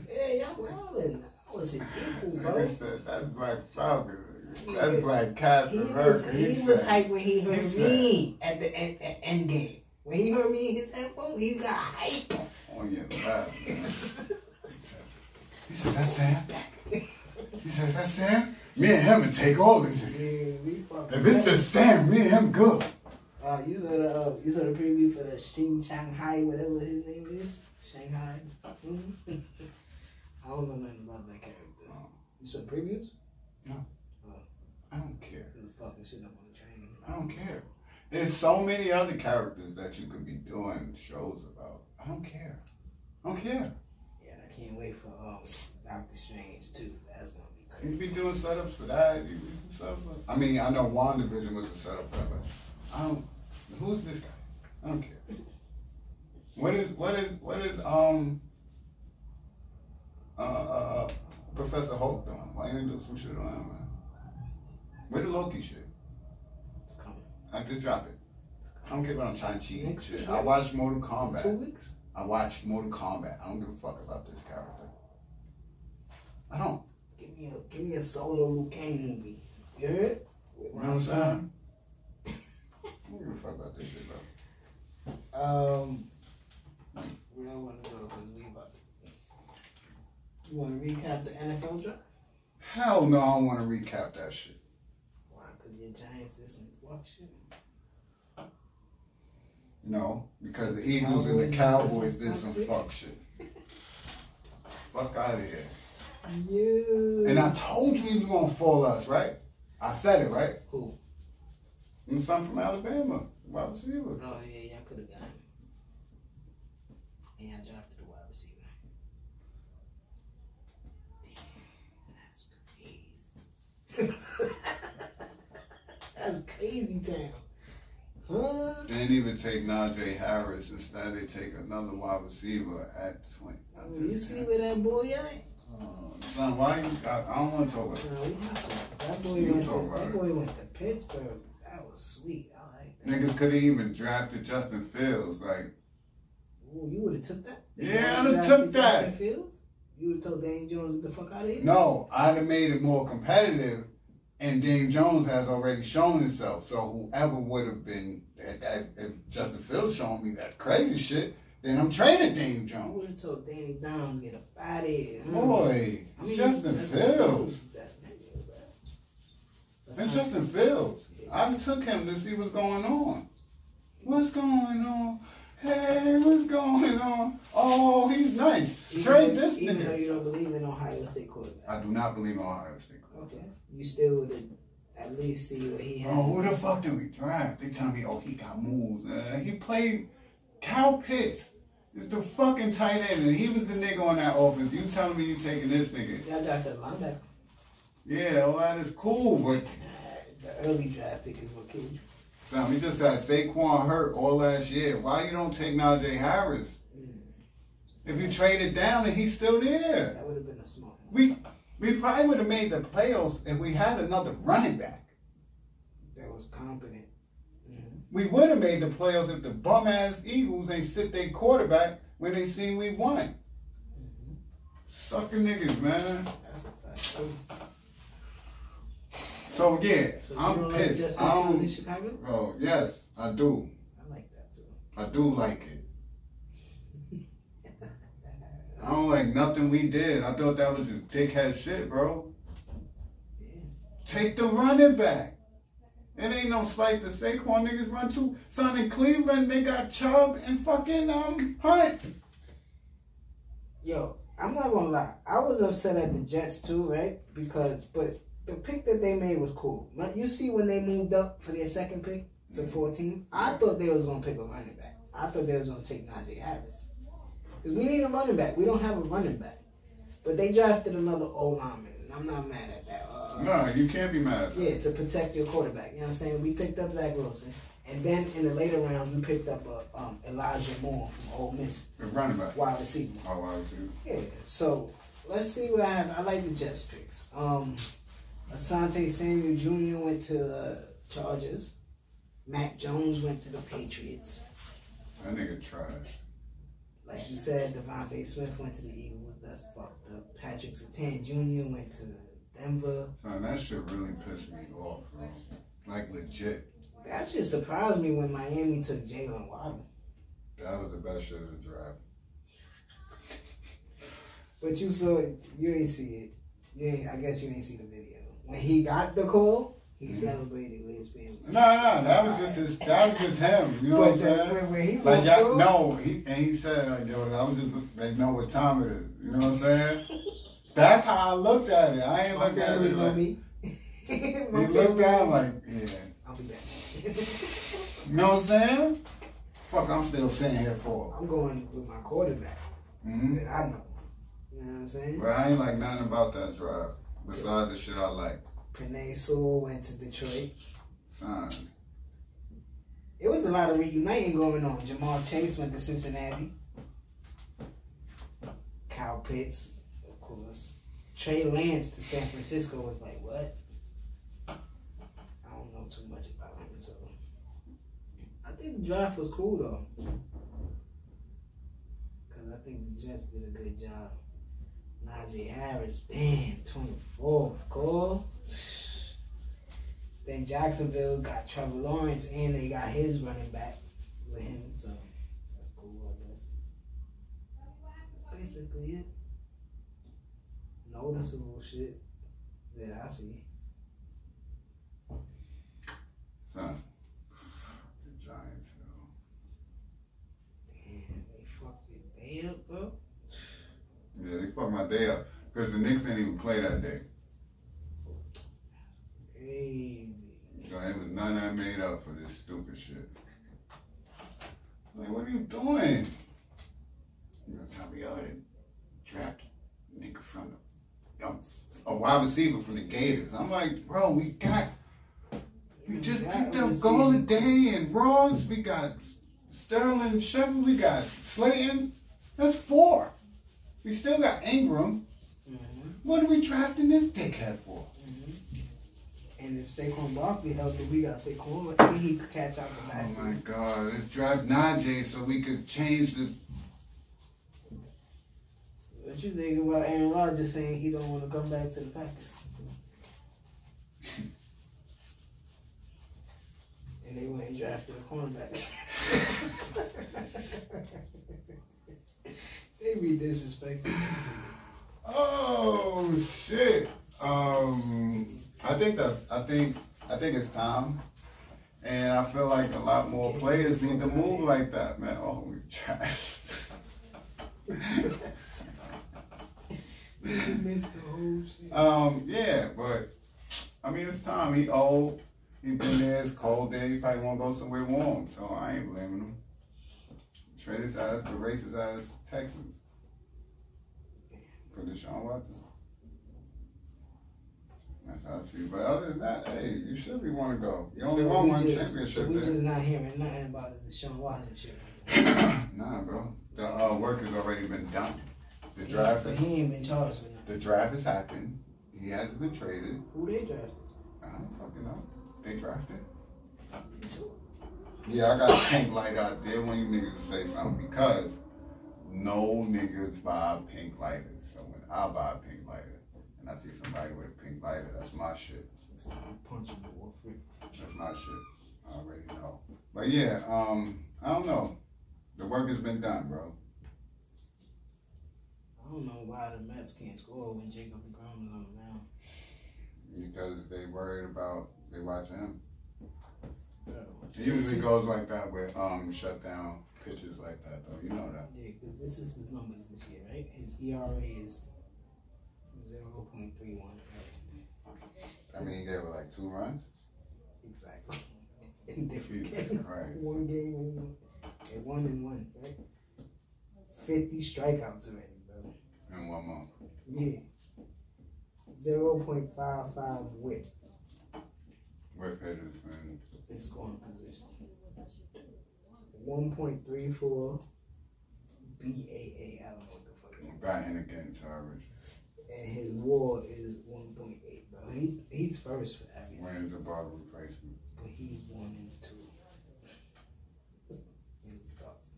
Yeah, y'all wildin'. I was his equal, bro. Said, that's Black Falcon. That's like Captain America. He was hyped when he heard me at the end game. When he heard me in his headphone, he got hyped. On your lap, man. He said, "That's Sam." He says, "That's Sam." Me and him would take all this shit. Yeah, we fucking. If it's just Sam, me and him good. You saw the preview for the Shanghai, whatever his name is. Shanghai. I don't know nothing about that character. You saw previews? No. I don't care. He's fucking sitting up on the train. I don't care. There's so many other characters that you could be doing shows about. I don't care. I don't care. Yeah, I can't wait for Doctor Strange too. That's gonna be crazy. You be doing setups for that. You be doing setups for, I mean, I know WandaVision was a setup for that, but I don't. Who's this guy? I don't care. What is Professor Hulk doing? Why you ain't doing some shit on him, man? Where the Loki shit? It's coming. I just drop it. I don't care about Shang-Chi and shit. Week, I watched Mortal Kombat. 2 weeks? I watched Mortal Kombat. I don't give a fuck about this character. I don't. Give me a solo Liu Kang movie. You heard? You know what I'm saying? I don't give a fuck about this shit, bro. We don't want to go because we about to. You want to recap the NFL draft? Hell no, I don't want to recap that shit. Why? Because your Giants did some fuck shit. No, because the Eagles and the Cowboys did some fuck shit. Fuck out of here. You. And I told you he was gonna fall us, right? I said it, right? Who? And some from Alabama, wide receiver. Oh yeah, y'all could have got him. And y'all drafted the wide receiver. Damn, that's crazy. That's crazy town. Huh? They didn't even take Najee Harris. Instead, they take another wide receiver at 20. You see where that boy at? Son, why you? I don't want to talk about it. No, we have to. That boy went to Pittsburgh. That was sweet. I like that. Niggas could have even drafted Justin Fields. Like, ooh, you would have took that? yeah, I'd have took that. Justin Fields? You would have told Daniel Jones get the fuck out of here? No, I'd have made it more competitive. And Daniel Jones has already shown himself. So whoever would have been, if Justin Fields showing me that crazy shit, then I'm trading Daniel Jones. You would have told Danny Downs get up out of here. Boy, Justin Fields. It's Justin Fields. I took him to see what's going on. What's going on? Hey, what's going on? Oh, he's nice. Trade this nigga. Even though you don't believe in Ohio State quarterbacks. I do not believe in Ohio State quarterbacks. Okay. You still would at least see what he had. Oh, who the fuck did we draft? They tell me, oh, he got moves. He played Kyle Pitts. It's the fucking tight end, and he was the nigga on that offense. You telling me you taking this nigga? Y'all drafted a linebacker. Yeah, well, that is cool, but the early draft pick is what killed you. we just had Saquon hurt all last year. Why you don't take Najee Harris? If you traded down and he's still there. That would have been a smart one. We probably would have made the playoffs if we had another running back. That was competent. We would have made the playoffs if the bum-ass Eagles ain't sit their quarterback when they seen we won. Sucker niggas, man. That's a fact, too. So, yeah, So I'm pissed. Justin Fields in Chicago? Oh, yes, I do. I like that, too. I do like it. I don't like nothing we did. I thought that was just dickhead shit, bro. Yeah. Take the running back. It ain't no slight to Saquon niggas run too. Son, in Cleveland, they got Chubb and fucking Hunt. Yo, I'm not gonna lie. I was upset at the Jets too, right? But the pick that they made was cool. You see when they moved up for their second pick to 14, I thought they was gonna pick a running back. I thought they was gonna take Najee Harris. Because we need a running back. We don't have a running back. But they drafted another O-lineman, and I'm not mad at that. No, you can't be mad at that. Yeah, to protect your quarterback. You know what I'm saying? We picked up Zach Wilson. And then in the later rounds, we picked up Elijah Moore from Ole Miss. The running back. Wide receiver. Oh, wide receiver. Yeah, so let's see what I have. I like the Jets picks. Asante Samuel Jr. went to the Chargers. Mac Jones went to the Patriots. That nigga trash. Like you said, Devontae Smith went to the Eagles. That's fucked up. Patrick Surtain Jr. went to Denver. Man, that shit really pissed me off, bro. Like, legit. That shit surprised me when Miami took Jalen Waddle. That was the best shit of the draft. But you saw it. You ain't see it. I guess you ain't see the video. When he got the call, he celebrated with his family. No, that was just him. You know what I'm saying? When he like, he said, like, yo, I was just like, know what time it is. You know what I'm saying? That's how I looked at it. I ain't looked at it like me. He looked at him like, yeah. I'll be back. You know what I'm saying? Fuck, I'm still sitting here for. I'm going with my quarterback. That I know. You know what I'm saying? But I ain't like nothing about that drive. Besides the shit I like. Penei Sewell went to Detroit. Son. It was a lot of reuniting going on. Jamal Chase went to Cincinnati. Kyle Pitts, of course. Trey Lance to San Francisco was like, what? I don't know too much about him, so I think the draft was cool though. Because I think the Jets did a good job. Najee Harris, damn, 24th call. Then Jacksonville got Trevor Lawrence and they got his running back with him, so that's cool, I guess. Basically it. Noticeable shit that I see. Son, the Giants, though. Damn, they fucked your day up, bro. Yeah, they fucked my day up. Because the Knicks didn't even play that day. Crazy. So it was none I made up for this stupid shit. Like, what are you doing? That's how we ought to draft a nigga from a wide receiver from the Gators. I'm like, bro, we just picked up Golladay and Ross. We got Sterling Shepard. We got Slayton. That's 4. We still got Ingram. What are we drafting this dickhead for? And if Saquon Barkley healthy, we got Saquon. I think he could catch out the back. Oh my God! Let's draft Najee so we could change the. What you think about Aaron Rodgers saying he don't want to come back to the Packers? And they went and drafted a cornerback. They be disrespecting. Oh shit! I think it's time, and I feel like a lot more players need to move like that, man. Oh, we trash. You missed the whole shit. Yeah, but I mean it's time. He old. He been there. It's cold there. He probably want to go somewhere warm. So I ain't blaming him. Trade his ass for racist ass Texans for Deshaun Watson. That's how I see it. But other than that, hey, you should be want to go. You only won one championship. So we just not hearing nothing about the Deshaun Watson shit. Nah, bro. The work has already been done. The draft. But he ain't been charged with nothing. The draft has happened. He hasn't been traded. Who they drafted? I don't fucking know. They drafted. Yeah, I got a pink light out there when you niggas say something because no niggas buy pink lighters. So when I buy a pink lighter and I see somebody with a pink lighter, that's my shit. Punching the wall free. That's my shit. I already know. But yeah, I don't know. The work has been done, bro. I don't know why the Mets can't score when Jacob DeGrom is on the mound. Because they worried about they watching him. Bro, It usually goes like that with shut down pitches like that though. You know that. Yeah, because this is his numbers this year, right? His ERA is 0.31. Right? I mean, he gave her like 2 runs. Exactly. In different Jesus games. Christ. One game and 1-1, right? 50 strikeouts already, bro. In 1 month. Yeah. 0.55 whip. Whip hitters, man. In scoring position. 1.34 BAA. I don't know what the fuck it is. Batting against average. And his WAR is 1.8, bro. He's first for everything. Wins above replacement. But he's 1 and 2. His thoughts.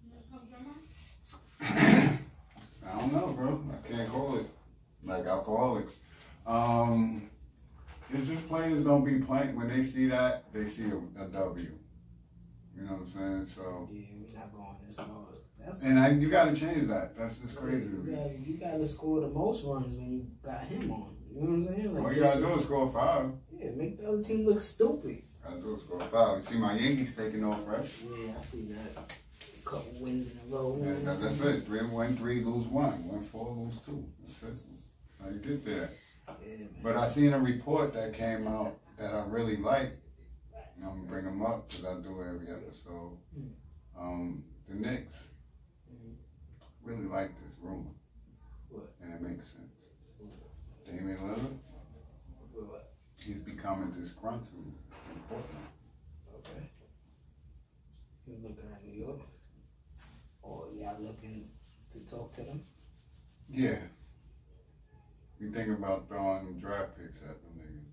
I don't know, bro. I can't call it like alcoholics. niggas don't be playing. When they see that, they see a W. You know what I'm saying? So yeah, we're not going this hard. And you got to change that. That's just crazy. You got to score the most runs when you got him on. You know what I'm saying? Like, all you got to do is score 5. Yeah, make the other team look stupid. Got to do is score 5. You see my Yankees taking off, right? Yeah, I see that. A couple wins in a row. Yeah, that's it. 3-1, 3, lose 1. 1-4, lose 2. That's it. How you get there. Yeah, but I seen a report that came out that I really like. I'm going to bring them up because I do it every episode. The Knicks really like this rumor. What? And it makes sense. Damian Lillard, what? He's becoming disgruntled in Portland. Okay. He's looking at New York? Or y'all looking to talk to them? Yeah. You thinking about throwing draft picks at them niggas?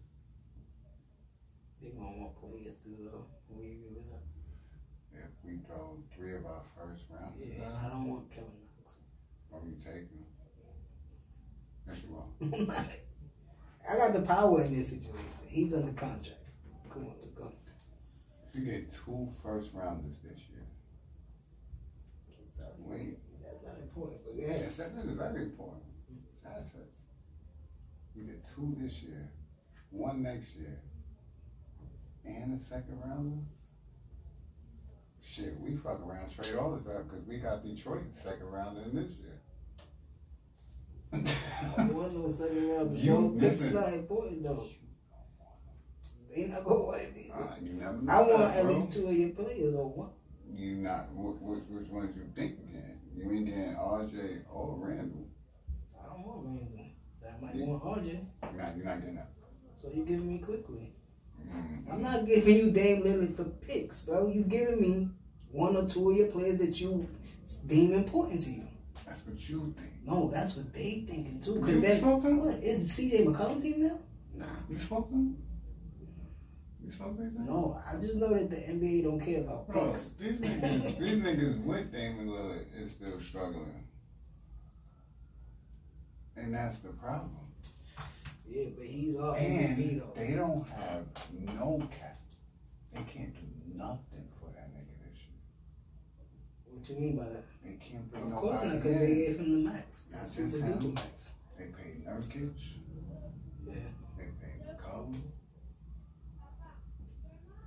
They gonna want players too, though. Who you giving up? If we throw 3 of our first round. Yeah, I don't want Kevin Knox. Oh, you take him? Yes, you are. I got the power in this situation. He's under contract. Come on, let's go. If you get 2 first rounders this year, wait. That's not important, but yeah. Yes, that is very important. It's assets. You get 2 this year, 1 next year, and a second rounder. Shit, we fuck around, trade all the time because we got Detroit second rounder in this year. I want no second round. It's not important though. They not gonna want it. You never know. I want at least 2 of your players or 1. You not which ones you think you can? You ain't getting RJ or Randall. I don't want Randall. I might want RJ. You're not getting that. So you giving me quickly. Mm-hmm. I'm not giving you Dame Lillard for picks, bro. You giving me 1 or 2 of your players that you deem important to you. That's what you think. No, that's what they thinking too. You spoke to him? What, is CJ McCollum team now? Nah. You spoke to him? You spoke to him? No, I just know that the NBA don't care about picks. These niggas with Damian Lillard is still struggling. And that's the problem. Yeah, but he's off and MVP though. They don't have no cap. They can't do nothing for that nigga this year. What you mean by that? They can't bring Of course not, nobody because they in. gave him the max. Not That's just super him. duper max. They paid Nurkic. Yeah. They paid McCollum.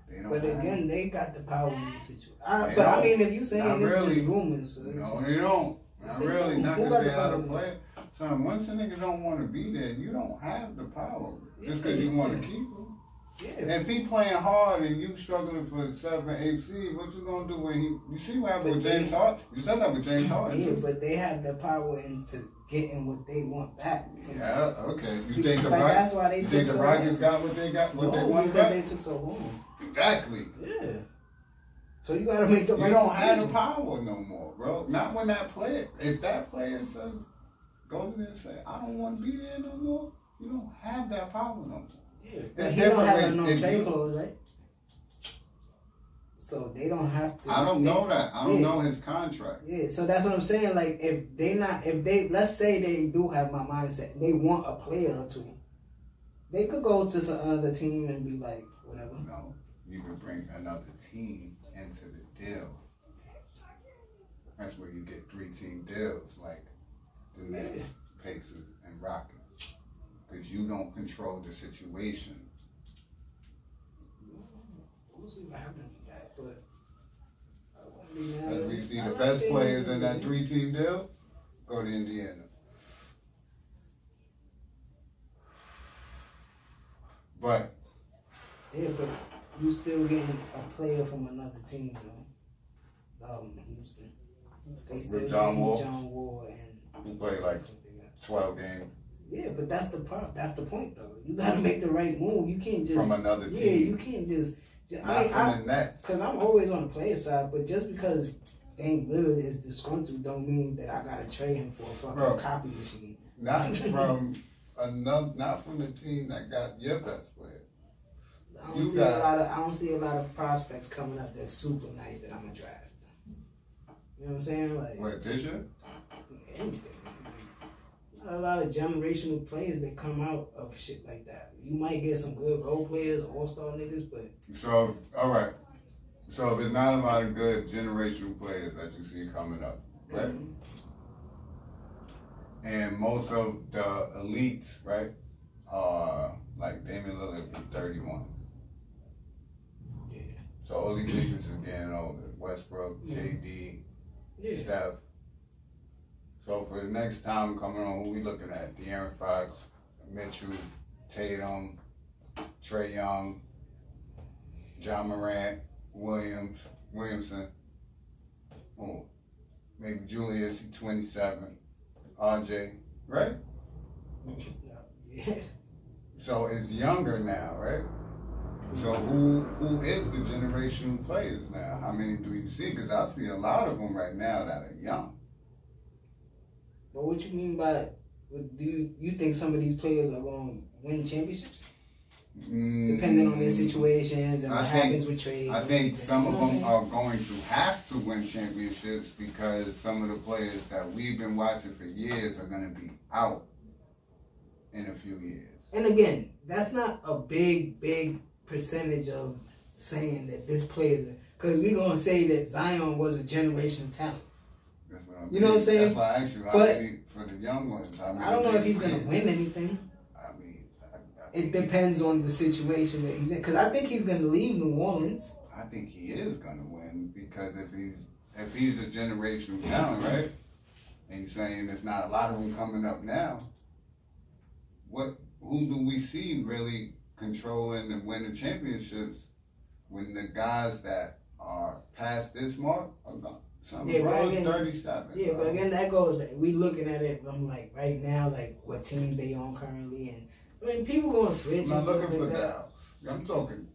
They don't But have, again, they got the power in the situation. They But I don't. mean, if you saying Not it's really. just rumors. So no, they don't. Not they really. don't. Not Who because got they the out power of play. Son, once a nigga don't want to be there, you don't have the power. Just because you want to keep him. Yeah. If he playing hard and you struggling for 7, 8 seed, what you gonna do when he? You see what happened with James Harden? You said that with James Harden. Yeah, but they have the power into getting what they want back. Yeah, okay. You think the that's why they took so Rockets long. got what they got? What they No, want because back? they took so long. Exactly. Yeah. So you gotta make the right You don't decision. have the power no more, bro. Not when that player. If that player says, goes in there and say, I don't want to be there no more. You don't have that power no more. Yeah, but he don't have no trade clause, right? So they don't have to. I don't know that. I don't know his contract. Yeah, so that's what I'm saying. Like if they let's say they do have my mindset, they want a player or 2. They could go to some other team and be like, whatever. No, you could bring another team into the deal. That's where you get 3-team deals like the Nets, Pacers, and Rockets. Because you don't control the situation. We'll see what happens with that, but as we see the best players in that 3-team deal, go to Indiana. But yeah, but you still getting a player from another team, though. Houston. They still with John Wall. John Wall and who played like 12 games. Yeah, but that's the part. That's the point, though. You got to make the right move. You can't just from another team. Yeah, you can't just. Not from the Nets. Because I'm always on the player side, but just because Dame Lillard is disgruntled, don't mean that I gotta trade him for a fucking copy machine. Not from not from the team that got your best player. I don't see a lot of prospects coming up that's super nice that I'm gonna draft. You know what I'm saying? Like what, this year? Anything. a lot of generational players that come out of shit like that. You might get some good role players, all-star niggas, but... So, all right. So if it's not a lot of good generational players that you see coming up, right? Mm-hmm. And most of the elites, right, are like Damian Lillard is 31. Yeah. So all these niggas is getting older. Westbrook, KD, Steph. So for the next time coming on, who we looking at? De'Aaron Fox, Mitchell, Tatum, Trae Young, John Morant, Williamson. Oh, maybe Julius, he's 27. RJ, right? Yeah. So it's younger now, right? So who is the generational players now? How many do you see? Because I see a lot of them right now that are young. But what you mean by, do you think some of these players are going to win championships? Depending on their situations and what happens with trades. I think some of them are going to have to win championships because some of the players that we've been watching for years are going to be out in a few years. And again, that's not a big percentage of saying that this player, because we're going to say that Zion was a generational talent. That's what I'm You know what I'm saying? That's why I asked you how many, for the young ones. I don't know if he's going to win anything. It depends on the situation that he's in. Because I think he's going to leave New Orleans. I think he is going to win because if he's a generational talent, right? And you're saying there's not a lot of them coming up now. Who do we see really controlling and winning championships when the guys that are past this mark are gone? LeBron's 37. Yeah, but again, that goes. We looking at it. I'm like right now, like what teams they on currently and. I mean, people gonna switch. I'm not looking for that. I'm talking.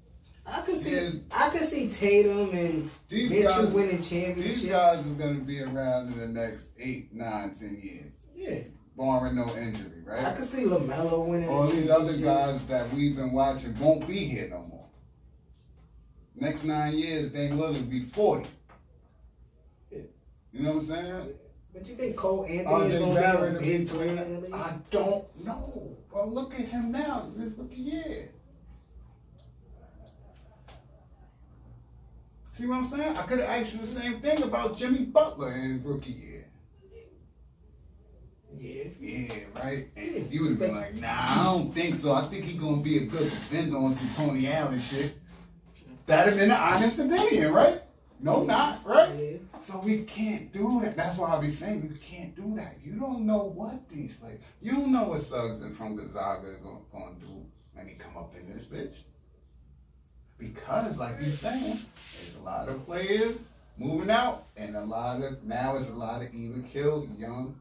I could see Tatum and Mitchell winning championships. These guys are gonna be around in the next 8, 9, 10 years. Yeah. Barring no injury, right? I could see LaMelo winning. All these other guys that we've been watching won't be here no more. Next 9 years, Dame Lillard will be 40. Yeah. You know what I'm saying? But you think Cole Anthony is gonna be a big player in the league? I don't know. Well, look at him now. This rookie year. See what I'm saying? I could have asked you the same thing about Jimmy Butler in his rookie year. Yeah. Yeah, right? And you would have been like, nah, I don't think so. I think he's going to be a good defender on some Tony Allen shit. That'd have been an honest opinion, right? No, not, right? Yeah. So we can't do that. That's why I be saying we can't do that. You don't know what these players. You don't know what Suggs and from Gonzaga are going to do when he come up in this bitch. Because, like you're saying, there's a lot of players moving out, and now it's a lot of even killed young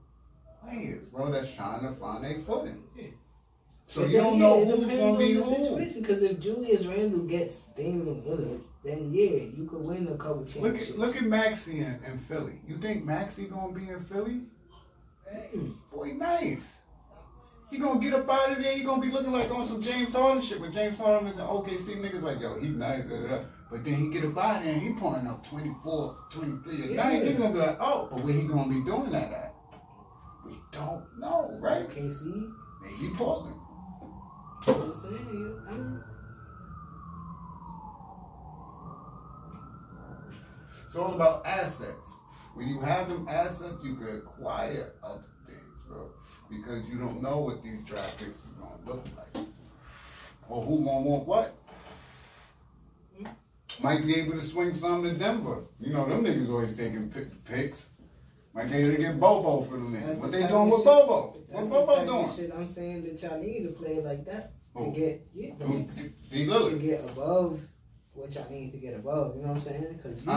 players, bro, that's trying to find their footing. Yeah. So you don't know who's going to be who. Because if Julius Randle gets Damian Lillard, then yeah, you could win a couple championships. Look at Maxey in Philly. You think Maxey going to be in Philly? Hey, boy, nice. He going to get up out of there. He going to be looking like on some James Harden shit. But James Harden is an OKC niggas like, yo, he nice. But then he get up out of there and he pulling up 24, 23 a night. Niggas going to be like, oh, but where he going to be doing that at? We don't know, right? KC? Maybe Portland. I'm saying, It's all about assets. When you have them assets, you can acquire other things, bro. Because you don't know what these draft picks are going to look like. Or who going to want what. Might be able to swing some to Denver. You know, them niggas always taking picks. Might be able to get Bobo for them niggas. What they doing with Bobo? What's Bobo doing? Shit I'm saying that y'all need to play like that to get to get above what y'all need to get above. You know what I'm saying? Because you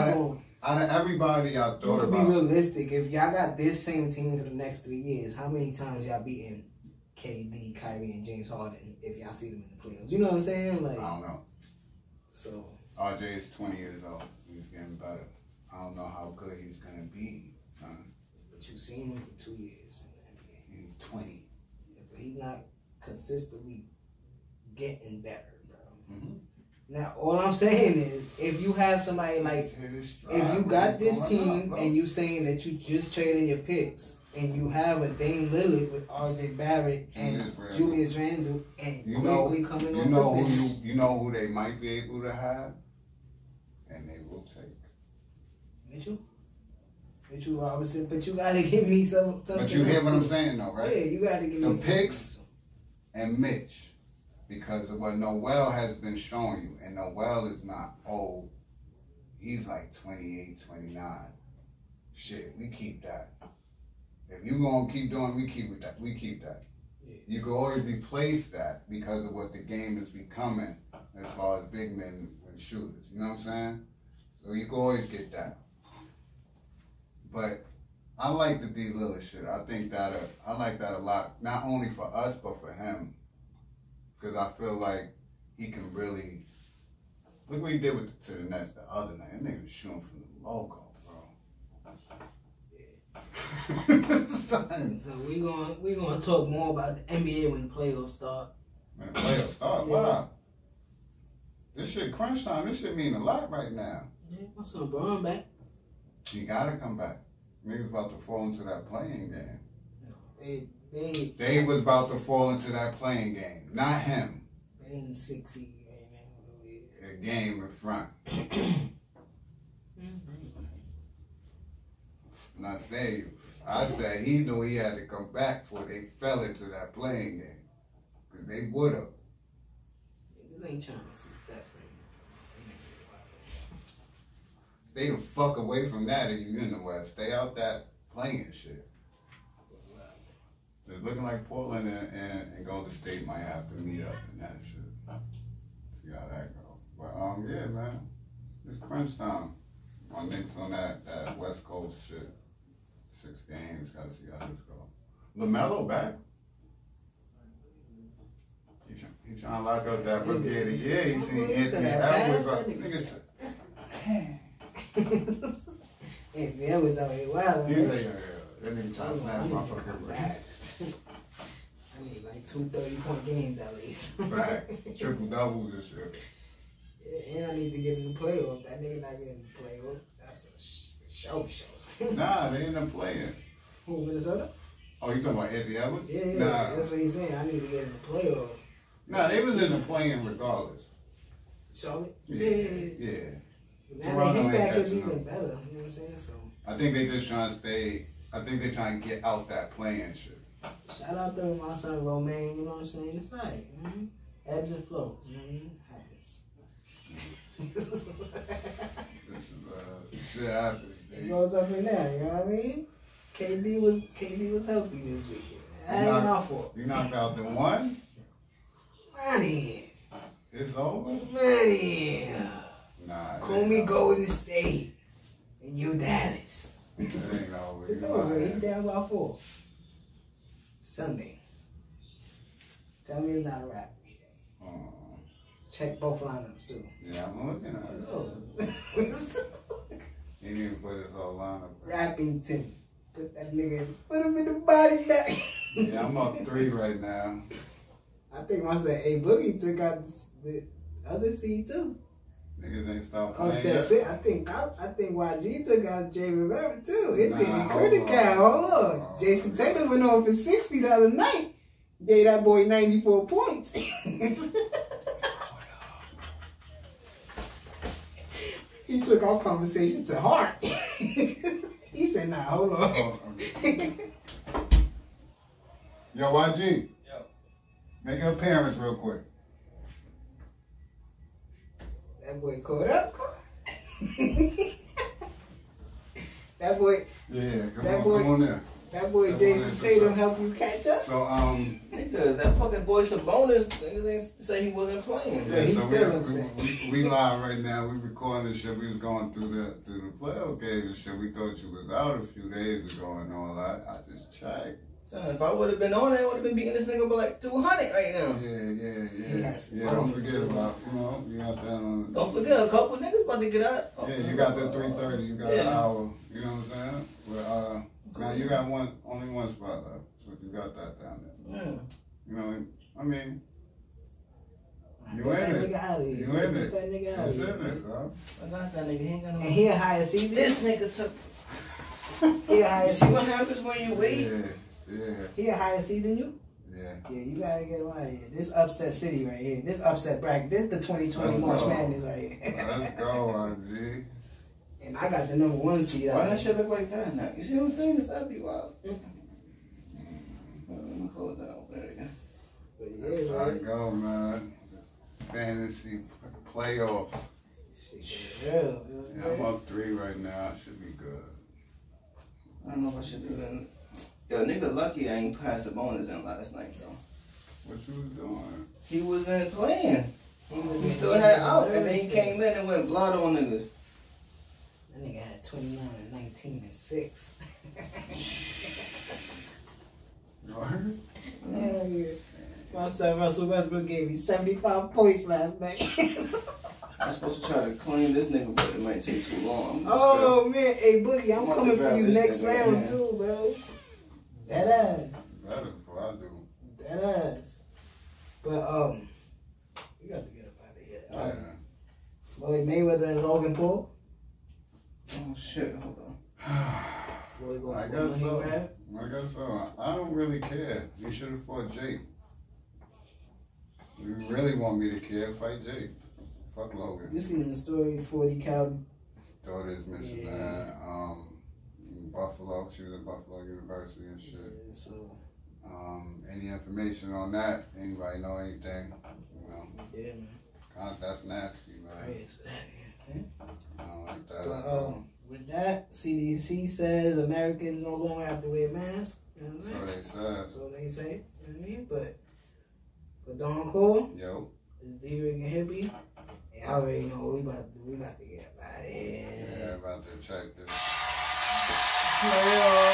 out of everybody I thought about. You could be realistic. If y'all got this same team for the next 3 years, how many times y'all beating KD, Kyrie, and James Harden if y'all see them in the playoffs? You know what I'm saying? Like, I don't know. So RJ is 20 years old. He's getting better. I don't know how good he's gonna be, son. But you've seen him for 2 years in the NBA. He's 20. Yeah, but he's not consistently getting better, bro. Mm-hmm. Now, all I'm saying is, if you have somebody like, if you got this team and you saying that you just trading your picks, and you have a Dame Lillard with R.J. Barrett and Julius Randle, and quickly coming off the bench. You know who they might be able to have, and they will take. Mitchell Robinson, but you gotta give me something. But you hear what I'm saying, though, right? Yeah, you gotta give me the picks and Mitch. Because of what Noel has been showing you. And Noel is not old. He's like 28, 29. Shit, we keep that. If you gonna keep doing, we keep that. Yeah. You can always replace that because of what the game is becoming as far as big men and shooters. You know what I'm saying? So you can always get that. But I like the D Lillard shit. I think that I like that a lot. Not only for us, but for him. Because I feel like he can really... Look what he did to the Nets the other night. That nigga was shooting from the logo, bro. So we gonna talk more about the NBA when the playoffs start. When the playoffs start? Yeah. Wow. This shit crunch time. This shit mean a lot right now. Yeah, my son Braun back. He gotta come back. Niggas about to fall into that playing game. They was about to fall into that playing game. Not him. They in 6 right now. A game in front. And I said he knew he had to come back before they fell into that playing game. Because they would have. Niggas ain't trying to see Steph right now. Stay the fuck away from that if you in the West. Stay out that playing shit. It's looking like Portland and Golden State might have to meet up in that shit. See how that go. But yeah, man, it's crunch time. My Knicks on that West Coast shit. 6 games. Gotta see how this go. LaMelo back. He trying to lock up that rookie of the year. He seen Anthony Edwards. Anthony Edwards out here wild. He said, yeah. That nigga trying to snatch my fucking ring. I need like 2 30-point games at least. Right. Triple doubles and shit. Yeah, and I need to get in the playoffs. That nigga not getting in the playoffs. That's a show. Nah, they end up playing. Who, Minnesota? Oh, you talking about Anthony Edwards? Yeah, nah. That's what he's saying. I need to get in the playoffs. Nah, they was in the playing regardless. Charlotte? Yeah. Now they back is even better. You know what I'm saying? So I think they just trying to stay. I think they trying to get out that playing shit. Shout out to my son Romaine, you know what I'm saying? It's nice. Mm-hmm. Ebbs and flows, you know what I mean? Happens. Shit happens. It goes up and down, you know what I mean? KD was healthy this weekend. That ain't my fault. You knocked out the one? Money. It's over? Money. Nah. Call me Golden State. And you Dallas. It ain't over. It's over. He down by 4. Sunday. Tell me it's not a wrap. Check both lineups too. Yeah, I'm looking at it. It's over. He didn't even put his whole lineup. Rappington. Put that nigga, put him in the body bag. Yeah, I'm up 3 right now. I think I said A Boogie took out the other seed too. Niggas ain't stopped playing yet. I think YG took out Jay Rivera too. It's getting critical. Hold on. Jason Tatum went over for 60 the other night. Gave that boy 94 points. He took our conversation to heart. He said, nah, hold on. Yo, YG. Yo. Make your appearance real quick. That boy caught up. That boy. Yeah, come on there. That boy Jason Tatum helped you catch up. So nigga, that fucking boy Sabonis, niggas ain't say he wasn't playing. Yeah, so we live right now. We recording this shit. We was going through the playoff games and shit. We thought you was out a few days ago and all that. I just checked. So if I would have been on there, I would have been beating this nigga by like 200 right now. Yeah, don't forget about, you got that on. Don't forget, a couple niggas about to get out. Yeah, you got that 3:30. You got an hour. You know what I'm saying? Well, now you got only one spot left, but you got that down there. Yeah. You know, I mean, You in it. Nigga out of here. You in it. That nigga out of here. It's in it, bro. I got that nigga. He ain't got no. And he a higher seed. This nigga took. He a higher See seed. what happens when you wait? Yeah. He a higher seed than you. Yeah. Yeah, you gotta get him out of here. This upset city right here. This upset bracket. This the 2020 March Madness right here. Let's go, G. And I got the number 1 seed. Why that shit look like that now? You see what I'm saying? This that'd be wild. Let me close that out there again. That's how it go, man. Fantasy playoffs. Yeah, I'm up 3 right now. I should be good. I don't know if I should do that. Yo, nigga lucky I ain't passed a bonus in last night, though. What you was doing? He wasn't playing. He still had out, and then he came in and went blood on niggas. That nigga had 29 and 19 and 6. You heard? Hell yeah. My son Russell Westbrook gave me 75 points last night. I'm supposed to try to claim this nigga, but it might take too long. Oh man, hey Boogie, I'm coming for you next nigga, round man. too, bro. That ass. Better before I do. That ass. But we got to get up out of here. Yeah. Floyd Mayweather and Logan Paul. Oh shit, hold on. Floyd going I for guess money so. grab. I guess so. I don't really care. You should have fought Jake. You really want me to care? Fight Jake. Fuck Logan. You seen the story, 40 cal. Daughter's missing, Yeah. man. In Buffalo. She was at Buffalo University and shit. Yeah, so Any information on that? Anybody know anything? You know, yeah, man. that's nasty, man. Praise for that. Yeah. I don't like that. But with that, CDC says Americans no longer have to wear masks. You know what I'm So saying? they said. So they say. You know what I mean? But Don Core Yo. is D-Rig and Hippie. And I already know what we about to do. We about to get up out of here. Yeah, about to check this. Yeah.